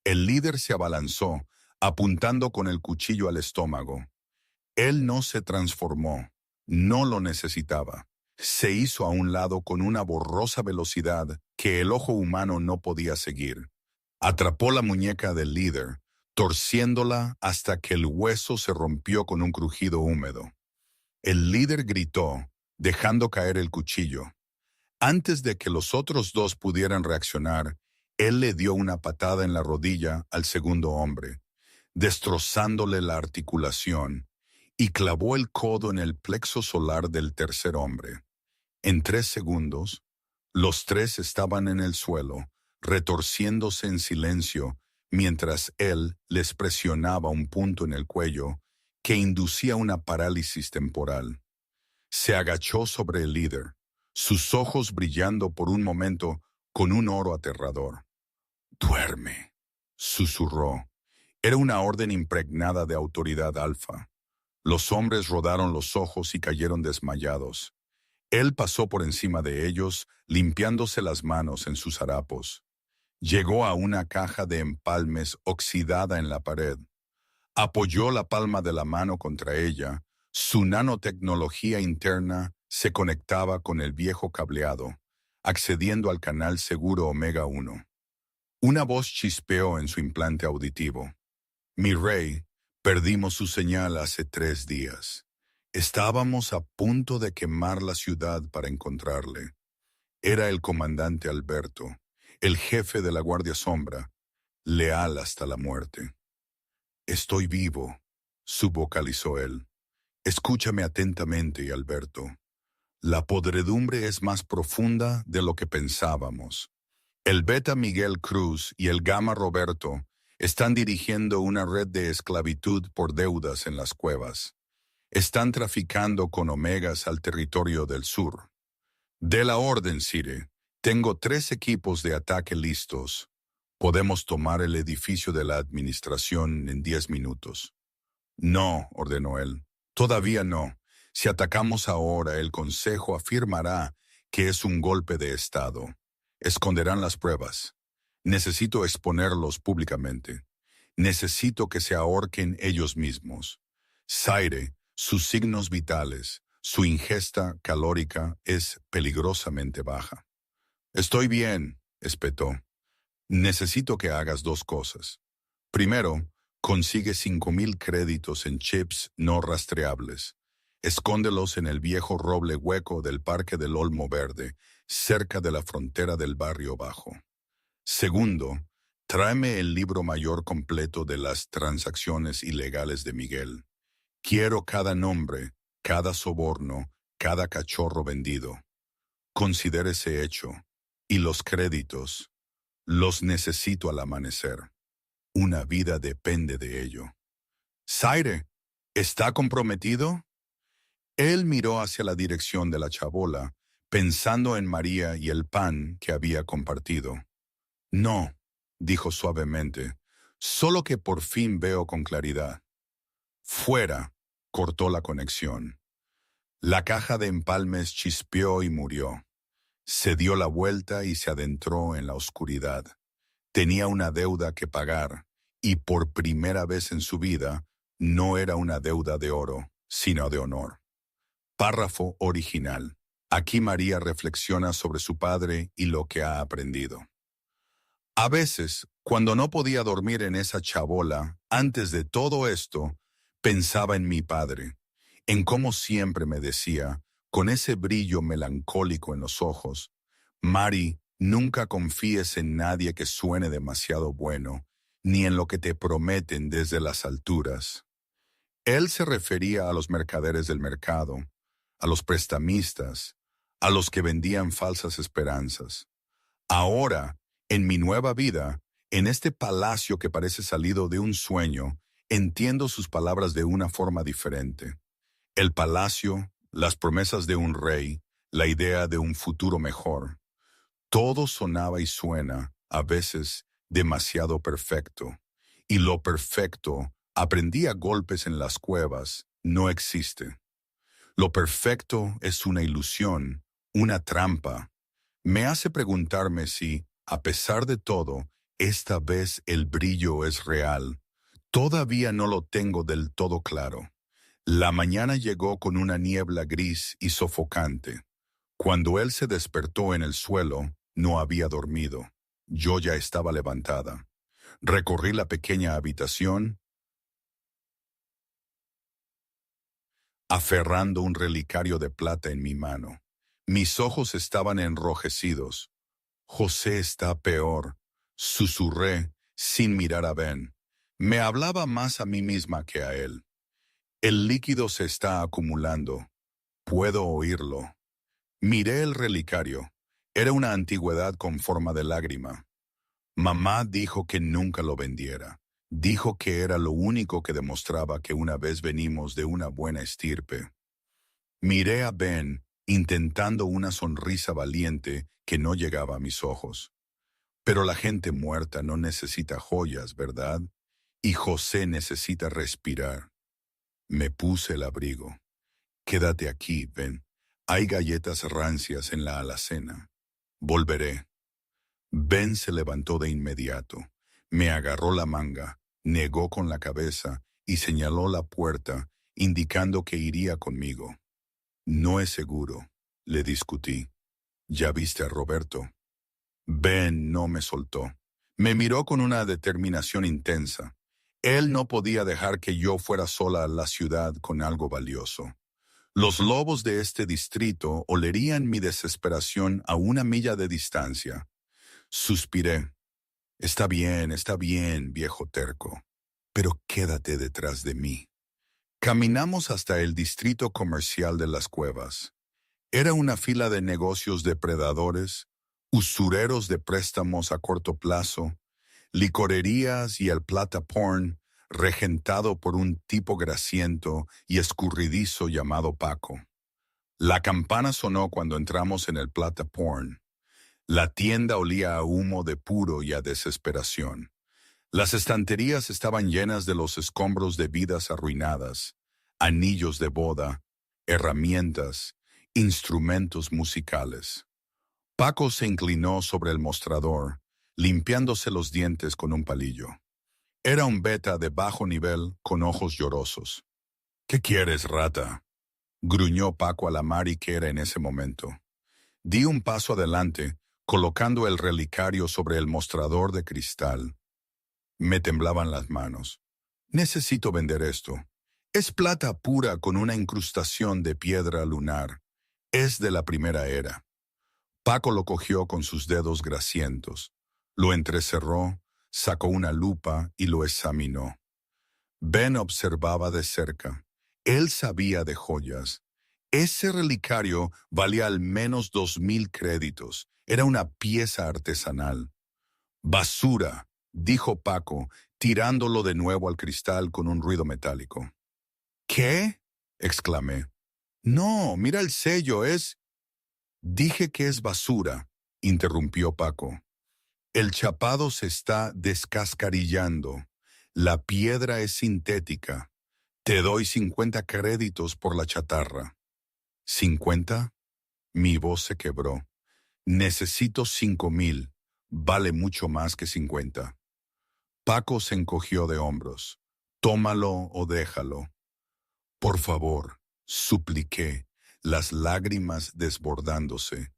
El líder se abalanzó, apuntando con el cuchillo al estómago. Él no se transformó, no lo necesitaba. Se hizo a un lado con una borrosa velocidad que el ojo humano no podía seguir. Atrapó la muñeca del líder, torciéndola hasta que el hueso se rompió con un crujido húmedo. El líder gritó, dejando caer el cuchillo. Antes de que los otros 2 pudieran reaccionar, él le dio una patada en la rodilla al segundo hombre, destrozándole la articulación, y clavó el codo en el plexo solar del tercer hombre. En 3 segundos, los 3 estaban en el suelo, retorciéndose en silencio mientras él les presionaba un punto en el cuello que inducía una parálisis temporal. Se agachó sobre el líder, sus ojos brillando por un momento con un oro aterrador. «Duerme», susurró. Era una orden impregnada de autoridad alfa. Los hombres rodaron los ojos y cayeron desmayados. Él pasó por encima de ellos, limpiándose las manos en sus harapos. Llegó a una caja de empalmes oxidada en la pared. Apoyó la palma de la mano contra ella. Su nanotecnología interna se conectaba con el viejo cableado, accediendo al canal seguro Omega 1. Una voz chispeó en su implante auditivo. «Mi rey, perdimos su señal hace 3 días. Estábamos a punto de quemar la ciudad para encontrarle». Era el comandante Alberto, el jefe de la Guardia Sombra, leal hasta la muerte. «Estoy vivo», subvocalizó él. «Escúchame atentamente, Alberto. La podredumbre es más profunda de lo que pensábamos. El Beta Miguel Cruz y el Gamma Roberto están dirigiendo una red de esclavitud por deudas en las cuevas. Están traficando con omegas al territorio del sur. De la orden, Sire. Tengo 3 equipos de ataque listos. Podemos tomar el edificio de la administración en 10 minutos. «No», ordenó él. «Todavía no. Si atacamos ahora, el Consejo afirmará que es un golpe de Estado. Esconderán las pruebas. Necesito exponerlos públicamente. Necesito que se ahorquen ellos mismos. Zaire, sus signos vitales, su ingesta calórica es peligrosamente baja». «Estoy bien», espetó. «Necesito que hagas 2 cosas. Primero, consigue 5,000 créditos en chips no rastreables. Escóndelos en el viejo roble hueco del Parque del Olmo Verde, cerca de la frontera del Barrio Bajo. Segundo, tráeme el libro mayor completo de las transacciones ilegales de Miguel. Quiero cada nombre, cada soborno, cada cachorro vendido. Considere ese hecho. Y los créditos. Los necesito al amanecer. Una vida depende de ello». «Zaire, ¿está comprometido?» Él miró hacia la dirección de la chabola, pensando en María y el pan que había compartido. «No», dijo suavemente, «solo que por fin veo con claridad». «Fuera», cortó la conexión. La caja de empalmes chispeó y murió. Se dio la vuelta y se adentró en la oscuridad. Tenía una deuda que pagar, y por primera vez en su vida, no era una deuda de oro, sino de honor. Párrafo original. Aquí María reflexiona sobre su padre y lo que ha aprendido. A veces, cuando no podía dormir en esa chabola, antes de todo esto, pensaba en mi padre, en cómo siempre me decía, con ese brillo melancólico en los ojos: «Mari, nunca confíes en nadie que suene demasiado bueno, ni en lo que te prometen desde las alturas». Él se refería a los mercaderes del mercado, a los prestamistas, a los que vendían falsas esperanzas. Ahora, en mi nueva vida, en este palacio que parece salido de un sueño, entiendo sus palabras de una forma diferente. El palacio, las promesas de un rey, la idea de un futuro mejor. Todo sonaba y suena, a veces, demasiado perfecto. Y lo perfecto, aprendí a golpes en las cuevas, no existe. Lo perfecto es una ilusión, una trampa. Me hace preguntarme si, a pesar de todo, esta vez el brillo es real. Todavía no lo tengo del todo claro. La mañana llegó con una niebla gris y sofocante. Cuando él se despertó en el suelo, no había dormido. Yo ya estaba levantada. Recorrí la pequeña habitación, aferrando un relicario de plata en mi mano. Mis ojos estaban enrojecidos. «José está peor», susurré, sin mirar a Ben. Me hablaba más a mí misma que a él. «El líquido se está acumulando. Puedo oírlo». Miré el relicario. Era una antigüedad con forma de lágrima. Mamá dijo que nunca lo vendiera. Dijo que era lo único que demostraba que una vez venimos de una buena estirpe. Miré a Ben, intentando una sonrisa valiente que no llegaba a mis ojos. Pero la gente muerta no necesita joyas, ¿verdad? Y José necesita respirar. Me puse el abrigo. Quédate aquí, Ben. Hay galletas rancias en la alacena. Volveré. Ben se levantó de inmediato. Me agarró la manga, negó con la cabeza y señaló la puerta, indicando que iría conmigo. No es seguro, le discutí. ¿Ya viste a Roberto? Ben no me soltó. Me miró con una determinación intensa. Él no podía dejar que yo fuera sola a la ciudad con algo valioso. Los lobos de este distrito olerían mi desesperación a una milla de distancia. Suspiré. Está bien, viejo terco, pero quédate detrás de mí. Caminamos hasta el distrito comercial de las cuevas. Era una fila de negocios depredadores, usureros de préstamos a corto plazo, licorerías y el plata porn, regentado por un tipo grasiento y escurridizo llamado Paco. La campana sonó cuando entramos en el plata porn. La tienda olía a humo de puro y a desesperación. Las estanterías estaban llenas de los escombros de vidas arruinadas, anillos de boda, herramientas, instrumentos musicales. Paco se inclinó sobre el mostrador, limpiándose los dientes con un palillo. Era un beta de bajo nivel con ojos llorosos. ¿Qué quieres, rata?, gruñó Paco a la Mari que era en ese momento. Di un paso adelante, colocando el relicario sobre el mostrador de cristal. Me temblaban las manos. Necesito vender esto. Es plata pura con una incrustación de piedra lunar. Es de la primera era. Paco lo cogió con sus dedos grasientos. Lo entrecerró, sacó una lupa y lo examinó. Ben observaba de cerca. Él sabía de joyas. Ese relicario valía al menos 2,000 créditos. Era una pieza artesanal. «Basura», dijo Paco, tirándolo de nuevo al cristal con un ruido metálico. «¿Qué?», exclamé. «No, mira el sello, es...» «Dije que es basura», interrumpió Paco. «El chapado se está descascarillando. La piedra es sintética. Te doy 50 créditos por la chatarra». «¿50?» Mi voz se quebró. «Necesito 5,000. Vale mucho más que 50». Paco se encogió de hombros. «Tómalo o déjalo». «Por favor», supliqué, las lágrimas desbordándose.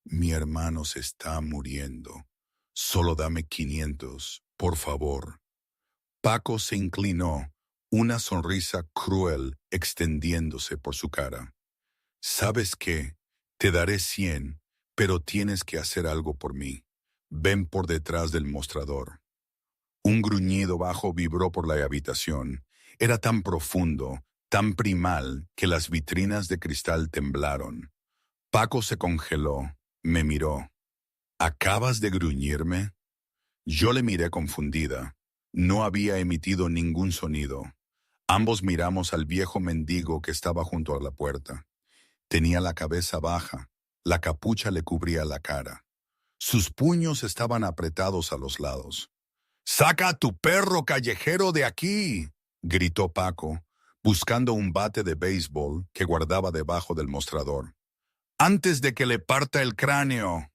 «Mi hermano se está muriendo. Solo dame 500, por favor». Paco se inclinó, una sonrisa cruel extendiéndose por su cara. «¿Sabes qué? Te daré 100, pero tienes que hacer algo por mí. Ven por detrás del mostrador». Un gruñido bajo vibró por la habitación. Era tan profundo, tan primal, que las vitrinas de cristal temblaron. Paco se congeló, me miró. «¿Acabas de gruñirme?» Yo le miré confundida. No había emitido ningún sonido. Ambos miramos al viejo mendigo que estaba junto a la puerta. Tenía la cabeza baja, la capucha le cubría la cara. Sus puños estaban apretados a los lados. «¡Saca a tu perro callejero de aquí!», gritó Paco, buscando un bate de béisbol que guardaba debajo del mostrador. «¡Antes de que le parta el cráneo!».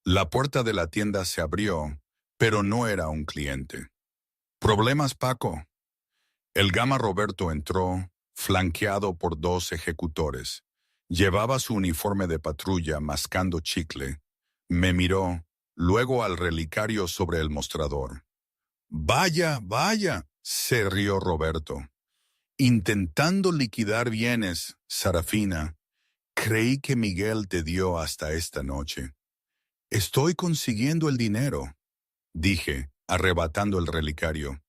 La puerta de la tienda se abrió, pero no era un cliente. «¿Problemas, Paco?». El Gama Roberto entró, flanqueado por 2 ejecutores. Llevaba su uniforme de patrulla mascando chicle. Me miró, luego al relicario sobre el mostrador. «Vaya, vaya», se rió Roberto. «Intentando liquidar bienes, Sarafina. Creí que Miguel te dio hasta esta noche». «Estoy consiguiendo el dinero», dije, arrebatando el relicario.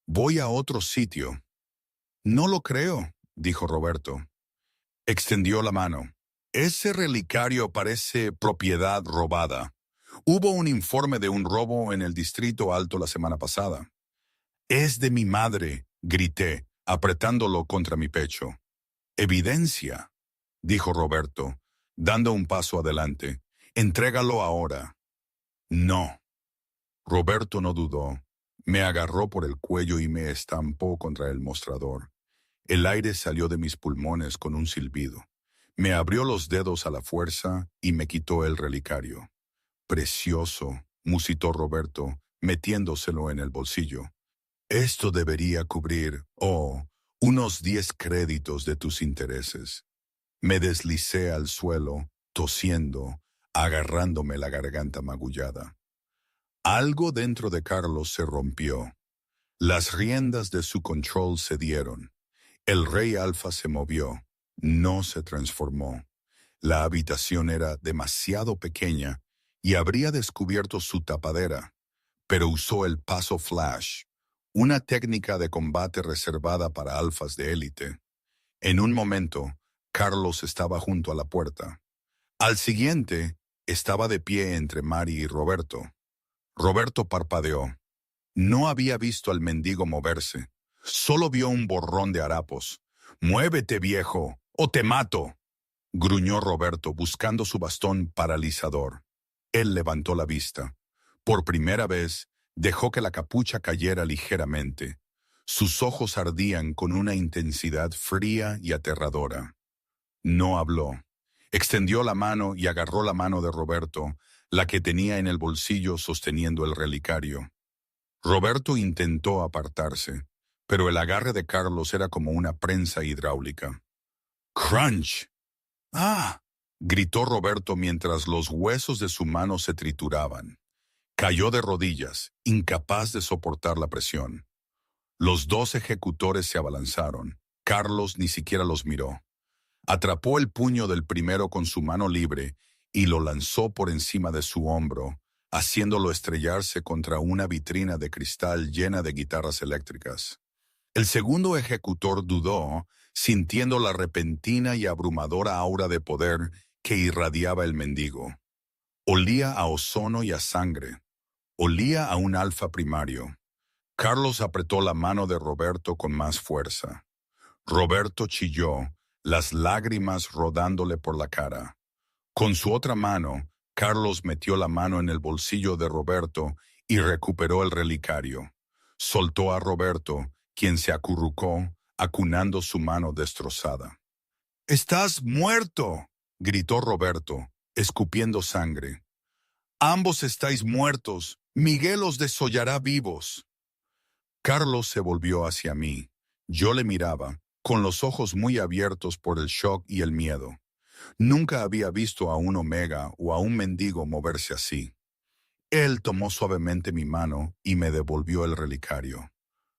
«Voy a otro sitio». «No lo creo», dijo Roberto. Extendió la mano. «Ese relicario parece propiedad robada. Hubo un informe de un robo en el Distrito Alto la semana pasada. Es de mi madre, grité, apretándolo contra mi pecho. Evidencia, dijo Roberto, dando un paso adelante. Entrégalo ahora. No. Roberto no dudó. Me agarró por el cuello y me estampó contra el mostrador. El aire salió de mis pulmones con un silbido. Me abrió los dedos a la fuerza y me quitó el relicario. Precioso, musitó Roberto, metiéndoselo en el bolsillo. Esto debería cubrir, unos 10 créditos de tus intereses. Me deslicé al suelo, tosiendo, agarrándome la garganta magullada. Algo dentro de Carlos se rompió. Las riendas de su control cedieron. El rey alfa se movió, no se transformó. La habitación era demasiado pequeña y habría descubierto su tapadera, pero usó el paso flash, una técnica de combate reservada para alfas de élite. En un momento, Carlos estaba junto a la puerta. Al siguiente, estaba de pie entre Mari y Roberto. Roberto parpadeó. No había visto al mendigo moverse. Solo vio un borrón de harapos. «¡Muévete, viejo, o te mato!», gruñó Roberto buscando su bastón paralizador. Él levantó la vista. Por primera vez, dejó que la capucha cayera ligeramente. Sus ojos ardían con una intensidad fría y aterradora. No habló. Extendió la mano y agarró la mano de Roberto, la que tenía en el bolsillo sosteniendo el relicario. Roberto intentó apartarse, pero el agarre de Carlos era como una prensa hidráulica. «¡Crunch!». «¡Ah!», gritó Roberto mientras los huesos de su mano se trituraban. Cayó de rodillas, incapaz de soportar la presión. Los 2 ejecutores se abalanzaron. Carlos ni siquiera los miró. Atrapó el puño del primero con su mano libre y lo lanzó por encima de su hombro, haciéndolo estrellarse contra una vitrina de cristal llena de guitarras eléctricas. El segundo ejecutor dudó, sintiendo la repentina y abrumadora aura de poder que irradiaba el mendigo. Olía a ozono y a sangre. Olía a un alfa primario. Carlos apretó la mano de Roberto con más fuerza. Roberto chilló, las lágrimas rodándole por la cara. Con su otra mano, Carlos metió la mano en el bolsillo de Roberto y recuperó el relicario. Soltó a Roberto, quien se acurrucó, acunando su mano destrozada. «¡Estás muerto!», gritó Roberto, escupiendo sangre. «Ambos estáis muertos. Miguel os desollará vivos». Carlos se volvió hacia mí. Yo le miraba, con los ojos muy abiertos por el shock y el miedo. Nunca había visto a un omega o a un mendigo moverse así. Él tomó suavemente mi mano y me devolvió el relicario.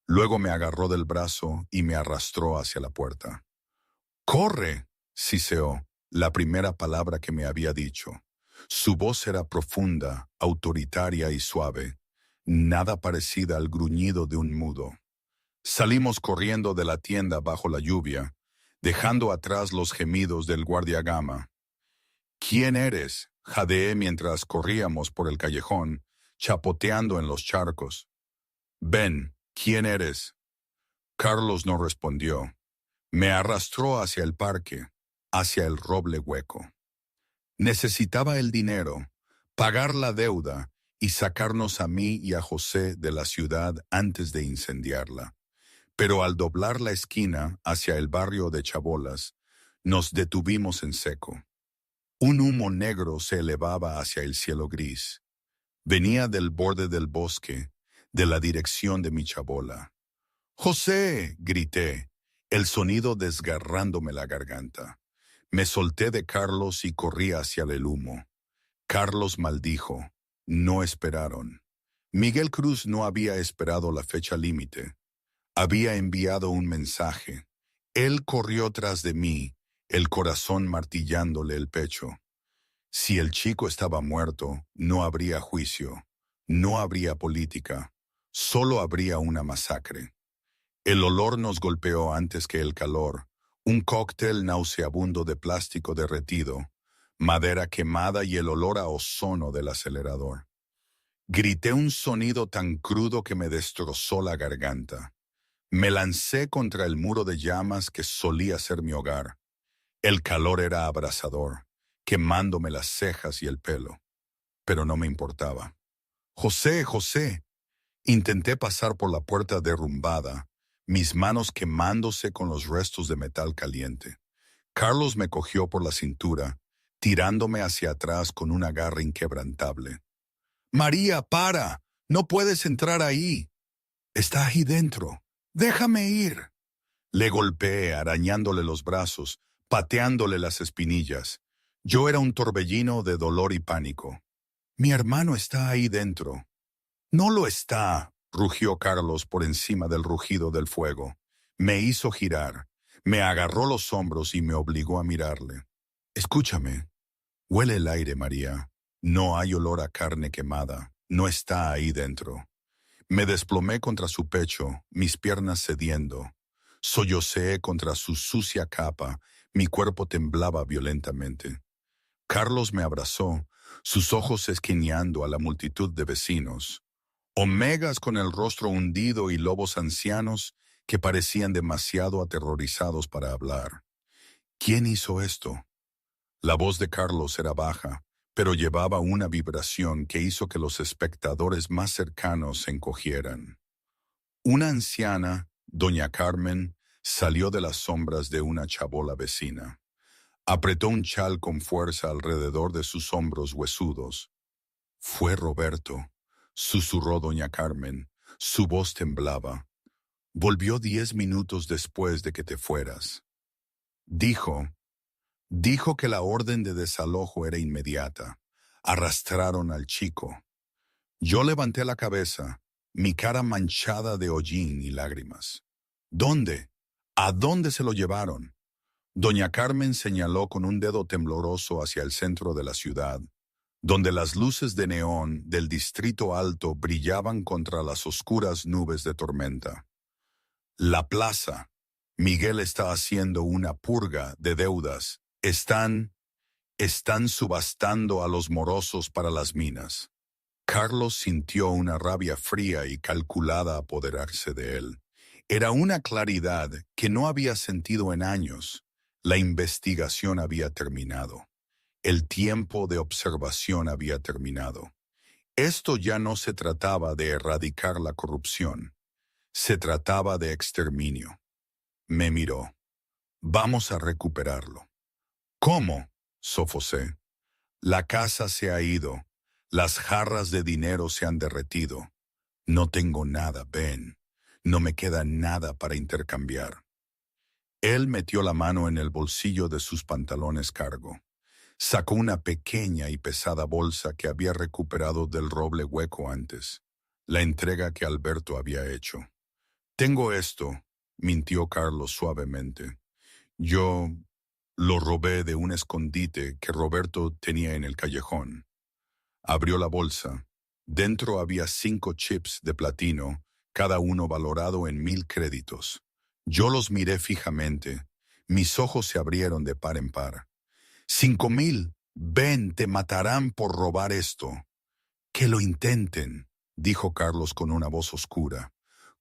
Luego me agarró del brazo y me arrastró hacia la puerta. «¡Corre!», siseó, la primera palabra que me había dicho. Su voz era profunda, autoritaria y suave, nada parecida al gruñido de un mudo. Salimos corriendo de la tienda bajo la lluvia, dejando atrás los gemidos del guardiagama. «¿Quién eres?», jadeé mientras corríamos por el callejón, chapoteando en los charcos. «Ben, ¿quién eres?». Carlos no respondió. Me arrastró hacia el parque, hacia el roble hueco. Necesitaba el dinero, pagar la deuda y sacarnos a mí y a José de la ciudad antes de incendiarla. Pero al doblar la esquina hacia el barrio de Chabolas, nos detuvimos en seco. Un humo negro se elevaba hacia el cielo gris. Venía del borde del bosque, de la dirección de mi chabola. «¡José!», grité, el sonido desgarrándome la garganta. Me solté de Carlos y corrí hacia el humo. Carlos maldijo. No esperaron. Miguel Cruz no había esperado la fecha límite. Había enviado un mensaje. Él corrió tras de mí, el corazón martillándole el pecho. Si el chico estaba muerto, no habría juicio, no habría política, solo habría una masacre. El olor nos golpeó antes que el calor, un cóctel nauseabundo de plástico derretido, madera quemada y el olor a ozono del acelerador. Grité un sonido tan crudo que me destrozó la garganta. Me lancé contra el muro de llamas que solía ser mi hogar. El calor era abrasador, quemándome las cejas y el pelo, pero no me importaba. José, José. Intenté pasar por la puerta derrumbada, mis manos quemándose con los restos de metal caliente. Carlos me cogió por la cintura, tirándome hacia atrás con una garra inquebrantable. María, para. No puedes entrar ahí. Está ahí dentro. Déjame ir. Le golpeé, arañándole los brazos, pateándole las espinillas. Yo era un torbellino de dolor y pánico. Mi hermano está ahí dentro. No lo está, rugió Carlos por encima del rugido del fuego. Me hizo girar, me agarró los hombros y me obligó a mirarle. Escúchame. Huele el aire, María. No hay olor a carne quemada. No está ahí dentro. Me desplomé contra su pecho, mis piernas cediendo. Sollocé contra su sucia capa, mi cuerpo temblaba violentamente. Carlos me abrazó, sus ojos esquineando a la multitud de vecinos. Omegas con el rostro hundido y lobos ancianos que parecían demasiado aterrorizados para hablar. ¿Quién hizo esto? La voz de Carlos era baja, pero llevaba una vibración que hizo que los espectadores más cercanos se encogieran. Una anciana, doña Carmen, salió de las sombras de una chabola vecina. Apretó un chal con fuerza alrededor de sus hombros huesudos. Fue Roberto, susurró doña Carmen. Su voz temblaba. Volvió 10 minutos después de que te fueras. Dijo que la orden de desalojo era inmediata. Arrastraron al chico. Yo levanté la cabeza, mi cara manchada de hollín y lágrimas. ¿Dónde? ¿A dónde se lo llevaron? Doña Carmen señaló con un dedo tembloroso hacia el centro de la ciudad, donde las luces de neón del Distrito Alto brillaban contra las oscuras nubes de tormenta. La plaza. Miguel está haciendo una purga de deudas. Están subastando a los morosos para las minas. Carlos sintió una rabia fría y calculada apoderarse de él. Era una claridad que no había sentido en años. La investigación había terminado. El tiempo de observación había terminado. Esto ya no se trataba de erradicar la corrupción. Se trataba de exterminio. Me miró. Vamos a recuperarlo. ¿Cómo? Sofocé. La casa se ha ido. Las jarras de dinero se han derretido. No tengo nada, Ben. No me queda nada para intercambiar. Él metió la mano en el bolsillo de sus pantalones cargo. Sacó una pequeña y pesada bolsa que había recuperado del roble hueco antes. La entrega que Alberto había hecho. Tengo esto, mintió Carlos suavemente. Yo lo robé de un escondite que Roberto tenía en el callejón. Abrió la bolsa. Dentro había 5 chips de platino, cada uno valorado en 1000 créditos. Yo los miré fijamente. Mis ojos se abrieron de par en par. 5000. Ven, te matarán por robar esto. Que lo intenten, dijo Carlos con una voz oscura.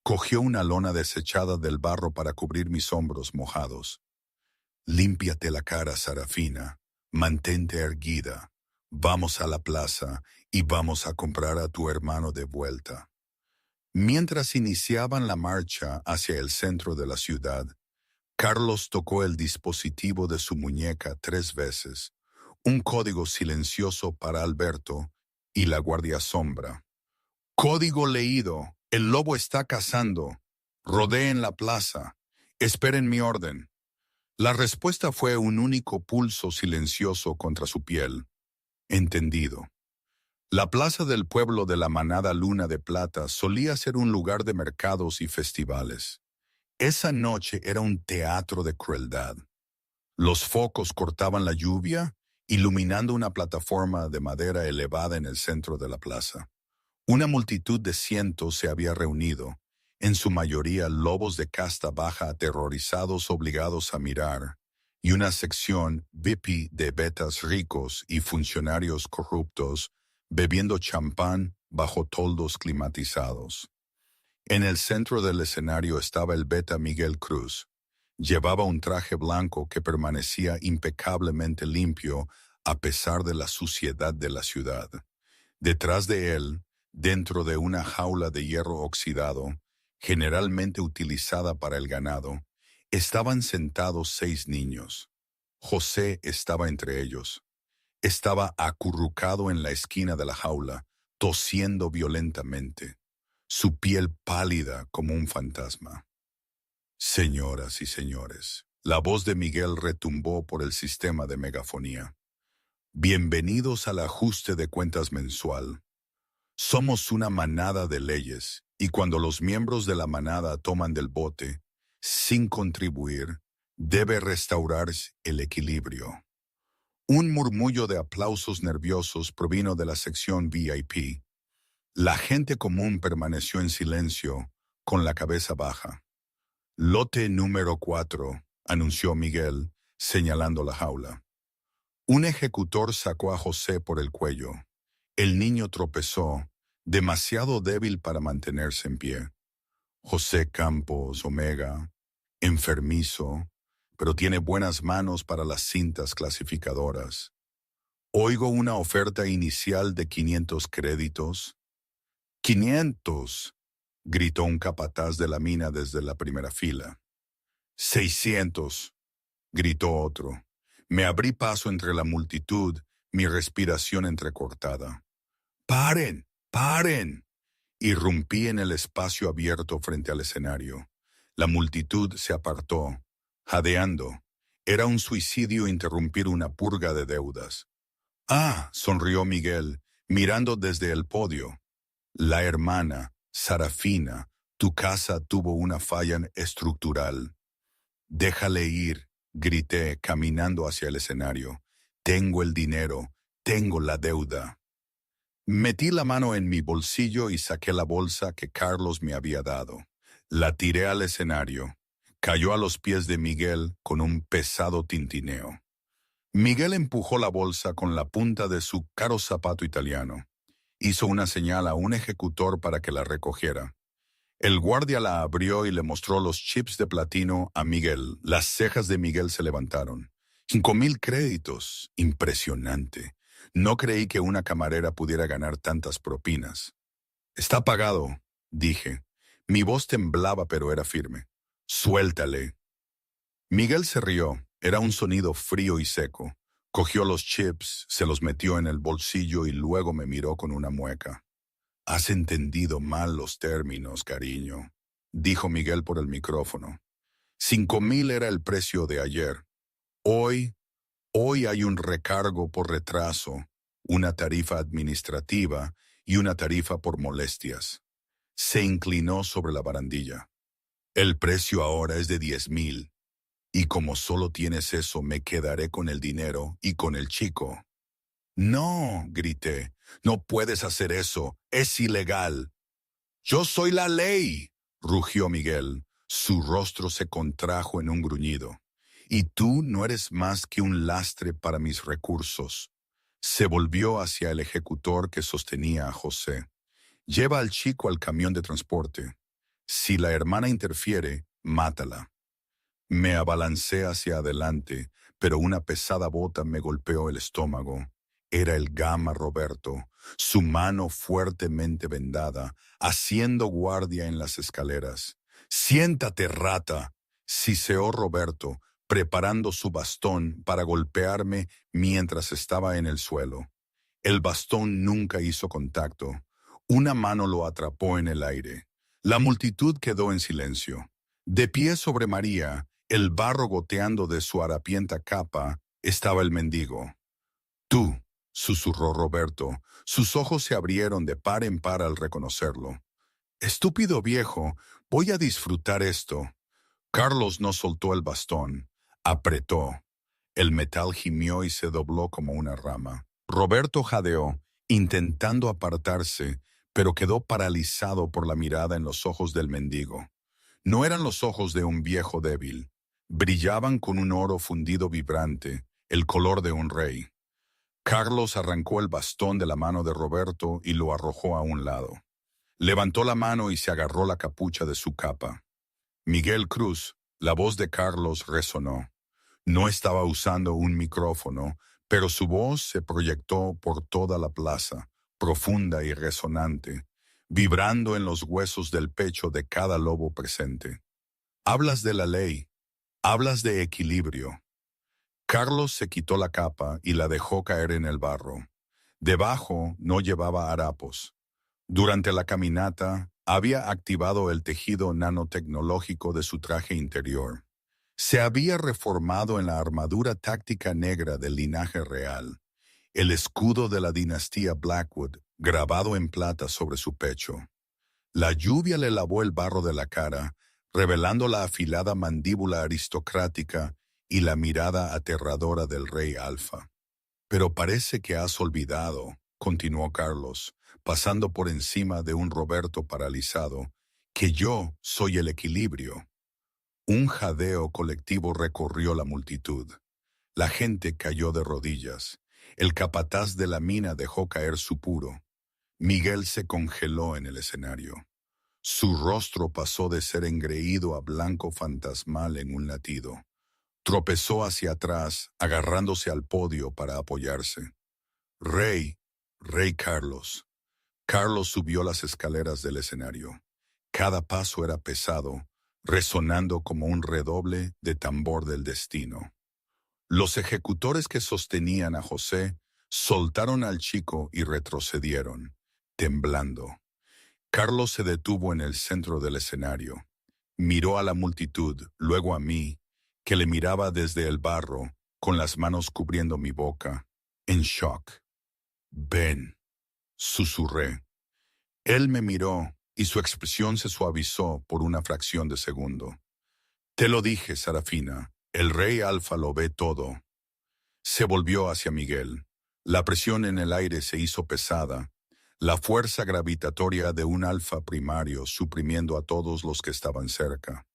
Cogió una lona desechada del barro para cubrir mis hombros mojados. Límpiate la cara, Sarafina. Mantente erguida. Vamos a la plaza y vamos a comprar a tu hermano de vuelta. Mientras iniciaban la marcha hacia el centro de la ciudad, Carlos tocó el dispositivo de su muñeca 3 veces, un código silencioso para Alberto y la guardia sombra. Código leído. El lobo está cazando. Rodeen la plaza. Esperen mi orden. La respuesta fue un único pulso silencioso contra su piel. Entendido. La plaza del pueblo de la manada Luna de Plata solía ser un lugar de mercados y festivales. Esa noche era un teatro de crueldad. Los focos cortaban la lluvia, iluminando una plataforma de madera elevada en el centro de la plaza. Una multitud de cientos se había reunido, en su mayoría lobos de casta baja aterrorizados obligados a mirar, y una sección VIP de betas ricos y funcionarios corruptos bebiendo champán bajo toldos climatizados. En el centro del escenario estaba el beta Miguel Cruz. Llevaba un traje blanco que permanecía impecablemente limpio a pesar de la suciedad de la ciudad. Detrás de él, dentro de una jaula de hierro oxidado, generalmente utilizada para el ganado, estaban sentados 6 niños. José estaba entre ellos. Estaba acurrucado en la esquina de la jaula, tosiendo violentamente, su piel pálida como un fantasma. Señoras y señores, la voz de Miguel retumbó por el sistema de megafonía. Bienvenidos al ajuste de cuentas mensual. Somos una manada de leyes, y cuando los miembros de la manada toman del bote, sin contribuir, debe restaurarse el equilibrio. Un murmullo de aplausos nerviosos provino de la sección VIP. La gente común permaneció en silencio, con la cabeza baja. Lote número 4, anunció Miguel, señalando la jaula. Un ejecutor sacó a José por el cuello. El niño tropezó, demasiado débil para mantenerse en pie. José Campos Omega, enfermizo, pero tiene buenas manos para las cintas clasificadoras. Oigo una oferta inicial de 500 créditos. ¡500! Gritó un capataz de la mina desde la primera fila. 600, gritó otro. Me abrí paso entre la multitud, mi respiración entrecortada. ¡Paren! ¡Paren! Irrumpí en el espacio abierto frente al escenario. La multitud se apartó, jadeando. Era un suicidio interrumpir una purga de deudas. Ah, sonrió Miguel, mirando desde el podio. La hermana, Sarafina, tu casa tuvo una falla estructural. Déjale ir, grité, caminando hacia el escenario. Tengo el dinero, tengo la deuda. Metí la mano en mi bolsillo y saqué la bolsa que Carlos me había dado. La tiré al escenario. Cayó a los pies de Miguel con un pesado tintineo. Miguel empujó la bolsa con la punta de su caro zapato italiano. Hizo una señal a un ejecutor para que la recogiera. El guardia la abrió y le mostró los chips de platino a Miguel. Las cejas de Miguel se levantaron. 5,000 créditos. Impresionante. No creí que una camarera pudiera ganar tantas propinas. Está pagado, dije. Mi voz temblaba pero era firme. Suéltale. Miguel se rió. Era un sonido frío y seco. Cogió los chips, se los metió en el bolsillo y luego me miró con una mueca. Has entendido mal los términos, cariño, dijo Miguel por el micrófono. 5,000 era el precio de ayer. Hoy hay un recargo por retraso, una tarifa administrativa y una tarifa por molestias. Se inclinó sobre la barandilla. El precio ahora es de 10,000. Y como solo tienes eso, me quedaré con el dinero y con el chico. No, grité, no puedes hacer eso, es ilegal. Yo soy la ley, rugió Miguel. Su rostro se contrajo en un gruñido. Y tú no eres más que un lastre para mis recursos. Se volvió hacia el ejecutor que sostenía a José. Lleva al chico al camión de transporte. Si la hermana interfiere, mátala. Me abalancé hacia adelante, pero una pesada bota me golpeó el estómago. Era el Gama Roberto, su mano fuertemente vendada, haciendo guardia en las escaleras. «¡Siéntate, rata!», siseó Roberto, preparando su bastón para golpearme mientras estaba en el suelo. El bastón nunca hizo contacto. Una mano lo atrapó en el aire. La multitud quedó en silencio. De pie sobre María, el barro goteando de su harapienta capa, estaba el mendigo. «Tú», susurró Roberto. Sus ojos se abrieron de par en par al reconocerlo. «Estúpido viejo, voy a disfrutar esto». Carlos no soltó el bastón. Apretó. El metal gimió y se dobló como una rama. Roberto jadeó, intentando apartarse, pero quedó paralizado por la mirada en los ojos del mendigo. No eran los ojos de un viejo débil. Brillaban con un oro fundido vibrante, el color de un rey. Carlos arrancó el bastón de la mano de Roberto y lo arrojó a un lado. Levantó la mano y se agarró la capucha de su capa. Miguel Cruz, la voz de Carlos resonó. No estaba usando un micrófono, pero su voz se proyectó por toda la plaza, profunda y resonante, vibrando en los huesos del pecho de cada lobo presente. Hablas de la ley, hablas de equilibrio. Carlos se quitó la capa y la dejó caer en el barro. Debajo no llevaba harapos. Durante la caminata, había activado el tejido nanotecnológico de su traje interior. Se había reformado en la armadura táctica negra del linaje real, el escudo de la dinastía Blackwood grabado en plata sobre su pecho. La lluvia le lavó el barro de la cara, revelando la afilada mandíbula aristocrática y la mirada aterradora del rey Alfa. Pero parece que has olvidado, continuó Carlos, pasando por encima de un Roberto paralizado, que yo soy el equilibrio. Un jadeo colectivo recorrió la multitud. La gente cayó de rodillas. El capataz de la mina dejó caer su puro. Miguel se congeló en el escenario. Su rostro pasó de ser engreído a blanco fantasmal en un latido. Tropezó hacia atrás, agarrándose al podio para apoyarse. Rey, Rey Carlos. Carlos subió las escaleras del escenario. Cada paso era pesado, resonando como un redoble de tambor del destino. Los ejecutores que sostenían a José soltaron al chico y retrocedieron, temblando. Carlos se detuvo en el centro del escenario. Miró a la multitud, luego a mí, que le miraba desde el barro, con las manos cubriendo mi boca, en shock. «Ven», susurré. Él me miró y su expresión se suavizó por una fracción de segundo. «Te lo dije, Sarafina, el rey Alfa lo ve todo». Se volvió hacia Miguel. La presión en el aire se hizo pesada, la fuerza gravitatoria de un alfa primario suprimiendo a todos los que estaban cerca.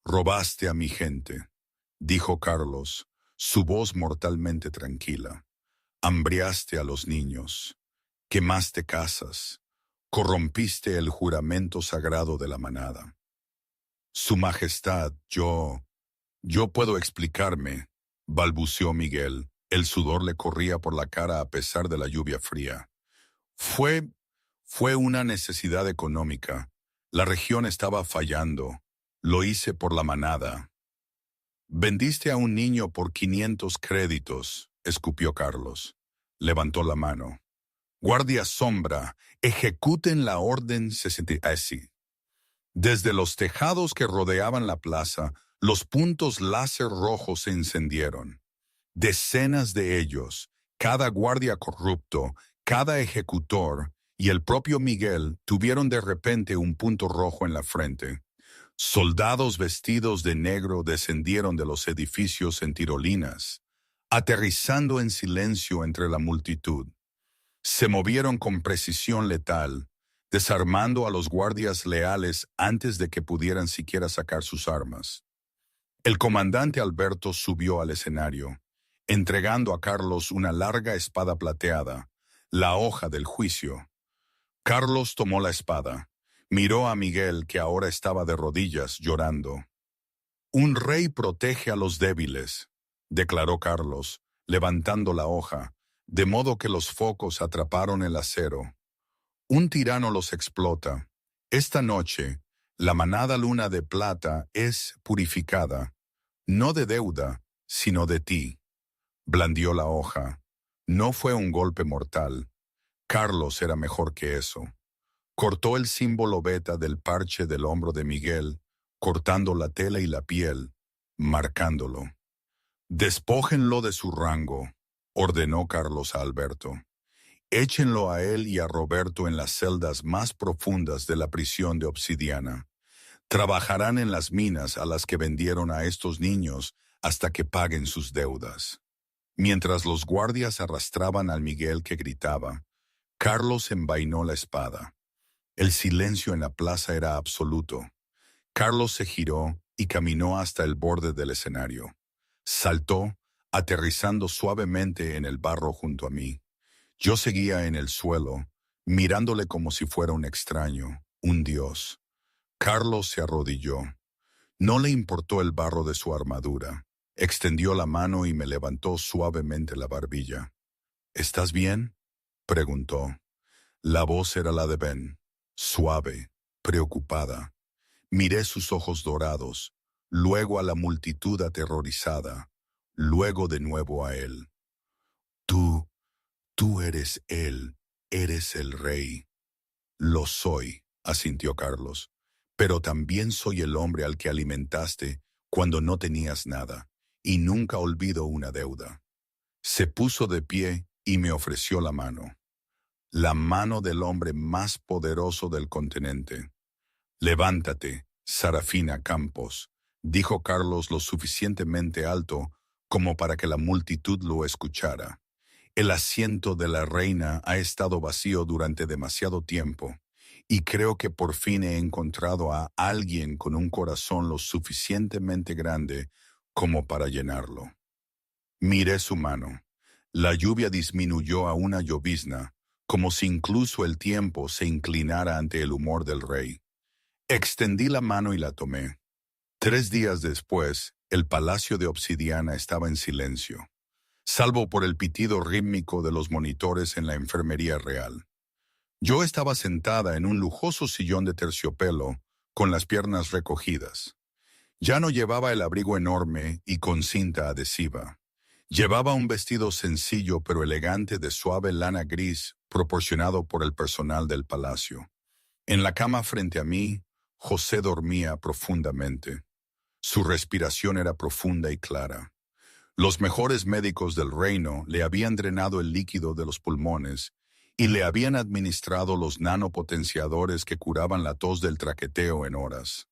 «Robaste a mi gente», dijo Carlos, su voz mortalmente tranquila. «Hambriaste a los niños, quemaste casas, corrompiste el juramento sagrado de la manada». «Su Majestad, yo puedo explicarme», balbuceó Miguel. El sudor le corría por la cara a pesar de la lluvia fría. Fue una necesidad económica. La región estaba fallando. Lo hice por la manada. «Vendiste a un niño por 500 créditos», escupió Carlos. Levantó la mano. «Guardia Sombra, ejecuten la orden 60». Así. Desde los tejados que rodeaban la plaza, los puntos láser rojos se encendieron. Decenas de ellos, cada guardia corrupto, cada ejecutor y el propio Miguel tuvieron de repente un punto rojo en la frente. Soldados vestidos de negro descendieron de los edificios en tirolinas, aterrizando en silencio entre la multitud. Se movieron con precisión letal, desarmando a los guardias leales antes de que pudieran siquiera sacar sus armas. El comandante Alberto subió al escenario, entregando a Carlos una larga espada plateada, la hoja del juicio. Carlos tomó la espada, miró a Miguel que ahora estaba de rodillas llorando. «Un rey protege a los débiles», declaró Carlos, levantando la hoja, de modo que los focos atraparon el acero. «Un tirano los explota. Esta noche, la manada luna de plata es purificada, no de deuda, sino de ti». Blandió la hoja. No fue un golpe mortal. Carlos era mejor que eso. Cortó el símbolo beta del parche del hombro de Miguel, cortando la tela y la piel, marcándolo. «Despójenlo de su rango», ordenó Carlos a Alberto. «Échenlo a él y a Roberto en las celdas más profundas de la prisión de Obsidiana. Trabajarán en las minas a las que vendieron a estos niños hasta que paguen sus deudas». Mientras los guardias arrastraban al Miguel que gritaba, Carlos envainó la espada. El silencio en la plaza era absoluto. Carlos se giró y caminó hasta el borde del escenario. Saltó, aterrizando suavemente en el barro junto a mí. Yo seguía en el suelo, mirándole como si fuera un extraño, un dios. Carlos se arrodilló. No le importó el barro de su armadura. Extendió la mano y me levantó suavemente la barbilla. ¿Estás bien?, preguntó. La voz era la de Ben, suave, preocupada. Miré sus ojos dorados, luego a la multitud aterrorizada, luego de nuevo a él. Tú eres él, eres el rey. Lo soy, asintió Carlos, pero también soy el hombre al que alimentaste cuando no tenías nada, y nunca olvido una deuda. Se puso de pie y me ofreció la mano del hombre más poderoso del continente. Levántate, Sarafina Campos, dijo Carlos lo suficientemente alto como para que la multitud lo escuchara. El asiento de la reina ha estado vacío durante demasiado tiempo, y creo que por fin he encontrado a alguien con un corazón lo suficientemente grande como para llenarlo. Miré su mano. La lluvia disminuyó a una llovizna, como si incluso el tiempo se inclinara ante el humor del rey. Extendí la mano y la tomé. 3 días después, el palacio de obsidiana estaba en silencio, salvo por el pitido rítmico de los monitores en la enfermería real. Yo estaba sentada en un lujoso sillón de terciopelo, con las piernas recogidas. Ya no llevaba el abrigo enorme y con cinta adhesiva. Llevaba un vestido sencillo pero elegante de suave lana gris proporcionado por el personal del palacio. En la cama frente a mí, José dormía profundamente. Su respiración era profunda y clara. Los mejores médicos del reino le habían drenado el líquido de los pulmones y le habían administrado los nanopotenciadores que curaban la tos del traqueteo en horas.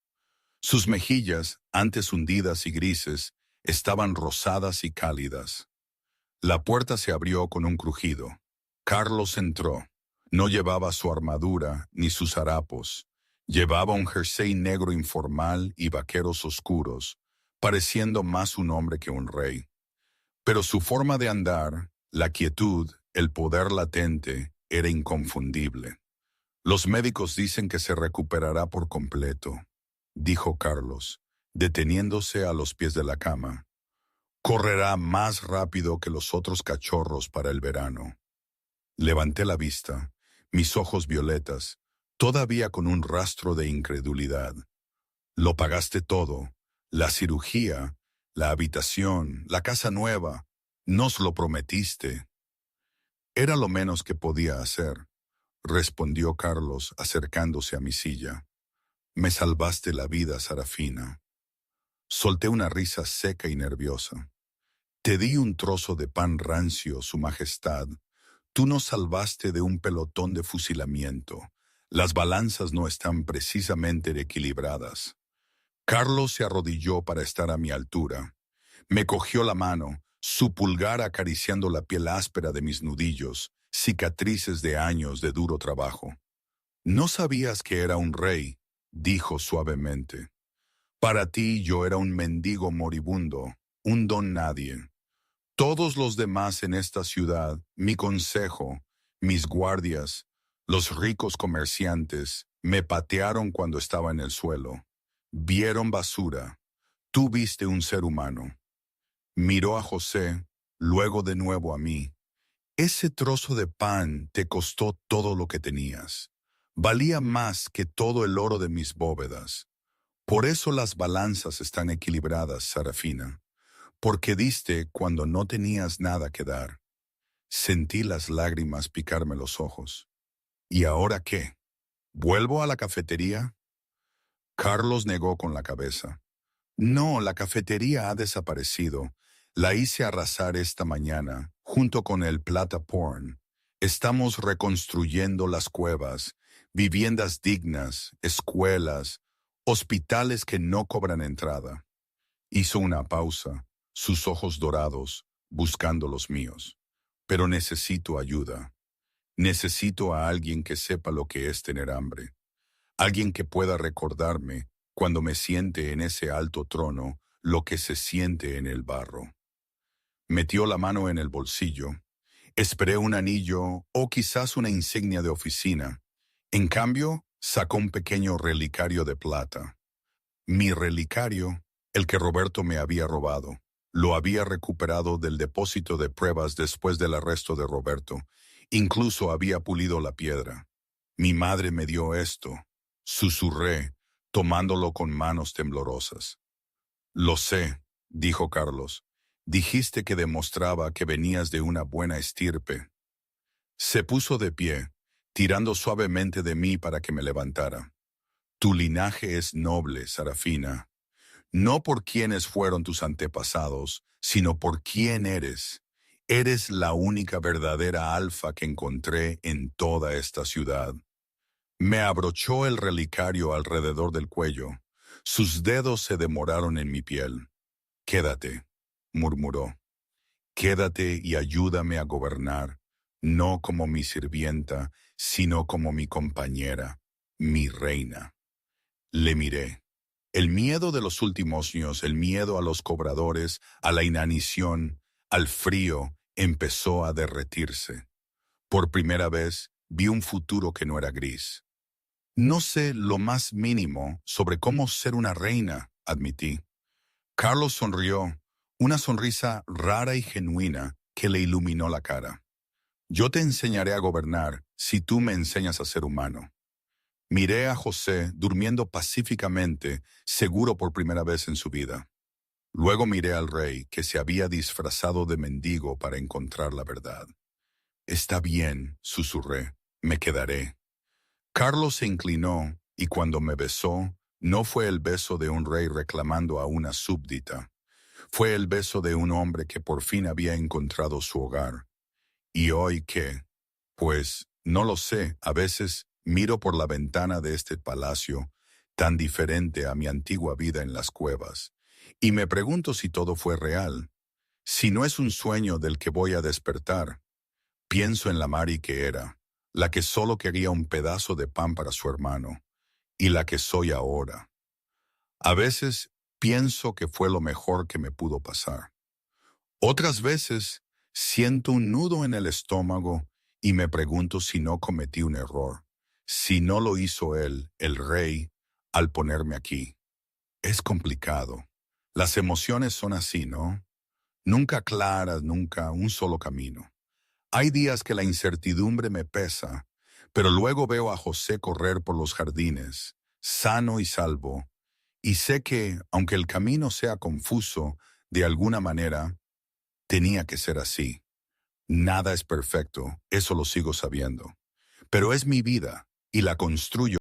Sus mejillas, antes hundidas y grises, estaban rosadas y cálidas. La puerta se abrió con un crujido. Carlos entró. No llevaba su armadura ni sus harapos. Llevaba un jersey negro informal y vaqueros oscuros, pareciendo más un hombre que un rey. Pero su forma de andar, la quietud, el poder latente, era inconfundible. Los médicos dicen que se recuperará por completo, dijo Carlos, deteniéndose a los pies de la cama. Correrá más rápido que los otros cachorros para el verano. Levanté la vista, mis ojos violetas, todavía con un rastro de incredulidad. Lo pagaste todo, la cirugía, la habitación, la casa nueva, nos lo prometiste. Era lo menos que podía hacer, respondió Carlos acercándose a mi silla. Me salvaste la vida, Sarafina. Solté una risa seca y nerviosa. Te di un trozo de pan rancio, Su Majestad. Tú nos salvaste de un pelotón de fusilamiento. Las balanzas no están precisamente equilibradas. Carlos se arrodilló para estar a mi altura. Me cogió la mano, su pulgar acariciando la piel áspera de mis nudillos, cicatrices de años de duro trabajo. No sabías que era un rey, dijo suavemente. Para ti yo era un mendigo moribundo, un don nadie. Todos los demás en esta ciudad, mi consejo, mis guardias, los ricos comerciantes, me patearon cuando estaba en el suelo. Vieron basura. Tú viste un ser humano. Miró a José, luego de nuevo a mí. Ese trozo de pan te costó todo lo que tenías. Valía más que todo el oro de mis bóvedas. Por eso las balanzas están equilibradas, Sarafina. Porque diste cuando no tenías nada que dar. Sentí las lágrimas picarme los ojos. ¿Y ahora qué? ¿Vuelvo a la cafetería? Carlos negó con la cabeza. No, la cafetería ha desaparecido. La hice arrasar esta mañana, junto con el plata porn. Estamos reconstruyendo las cuevas, viviendas dignas, escuelas, hospitales que no cobran entrada. Hizo una pausa, sus ojos dorados, buscando los míos. Pero necesito ayuda. Necesito a alguien que sepa lo que es tener hambre. Alguien que pueda recordarme cuando me siente en ese alto trono, lo que se siente en el barro. Metió la mano en el bolsillo. Esperé un anillo o quizás una insignia de oficina. En cambio, sacó un pequeño relicario de plata. Mi relicario, el que Roberto me había robado. Lo había recuperado del depósito de pruebas después del arresto de Roberto. Incluso había pulido la piedra. Mi madre me dio esto. Susurré, tomándolo con manos temblorosas. Lo sé, dijo Carlos. Dijiste que demostraba que venías de una buena estirpe. Se puso de pie, tirando suavemente de mí para que me levantara. Tu linaje es noble, Sarafina. No por quiénes fueron tus antepasados, sino por quién eres. Eres la única verdadera alfa que encontré en toda esta ciudad. Me abrochó el relicario alrededor del cuello. Sus dedos se demoraron en mi piel. Quédate, murmuró. Quédate y ayúdame a gobernar, no como mi sirvienta, sino como mi compañera, mi reina. Le miré. El miedo de los últimos años, el miedo a los cobradores, a la inanición, al frío, empezó a derretirse. Por primera vez, vi un futuro que no era gris. No sé lo más mínimo sobre cómo ser una reina, admití. Carlos sonrió, una sonrisa rara y genuina que le iluminó la cara. Yo te enseñaré a gobernar si tú me enseñas a ser humano. Miré a José durmiendo pacíficamente, seguro por primera vez en su vida. Luego miré al rey, que se había disfrazado de mendigo para encontrar la verdad. Está bien, susurré, me quedaré. Carlos se inclinó, y cuando me besó, no fue el beso de un rey reclamando a una súbdita. Fue el beso de un hombre que por fin había encontrado su hogar. ¿Y hoy qué? Pues, no lo sé, a veces miro por la ventana de este palacio, tan diferente a mi antigua vida en las cuevas, y me pregunto si todo fue real, si no es un sueño del que voy a despertar. Pienso en la Mari que era, la que solo quería un pedazo de pan para su hermano, y la que soy ahora. A veces pienso que fue lo mejor que me pudo pasar. Otras veces siento un nudo en el estómago y me pregunto si no cometí un error, si no lo hizo él, el rey, al ponerme aquí. Es complicado. Las emociones son así, ¿no? Nunca claras, nunca un solo camino. Hay días que la incertidumbre me pesa, pero luego veo a José correr por los jardines, sano y salvo, y sé que, aunque el camino sea confuso, de alguna manera, tenía que ser así. Nada es perfecto, eso lo sigo sabiendo. Pero es mi vida, y la construyo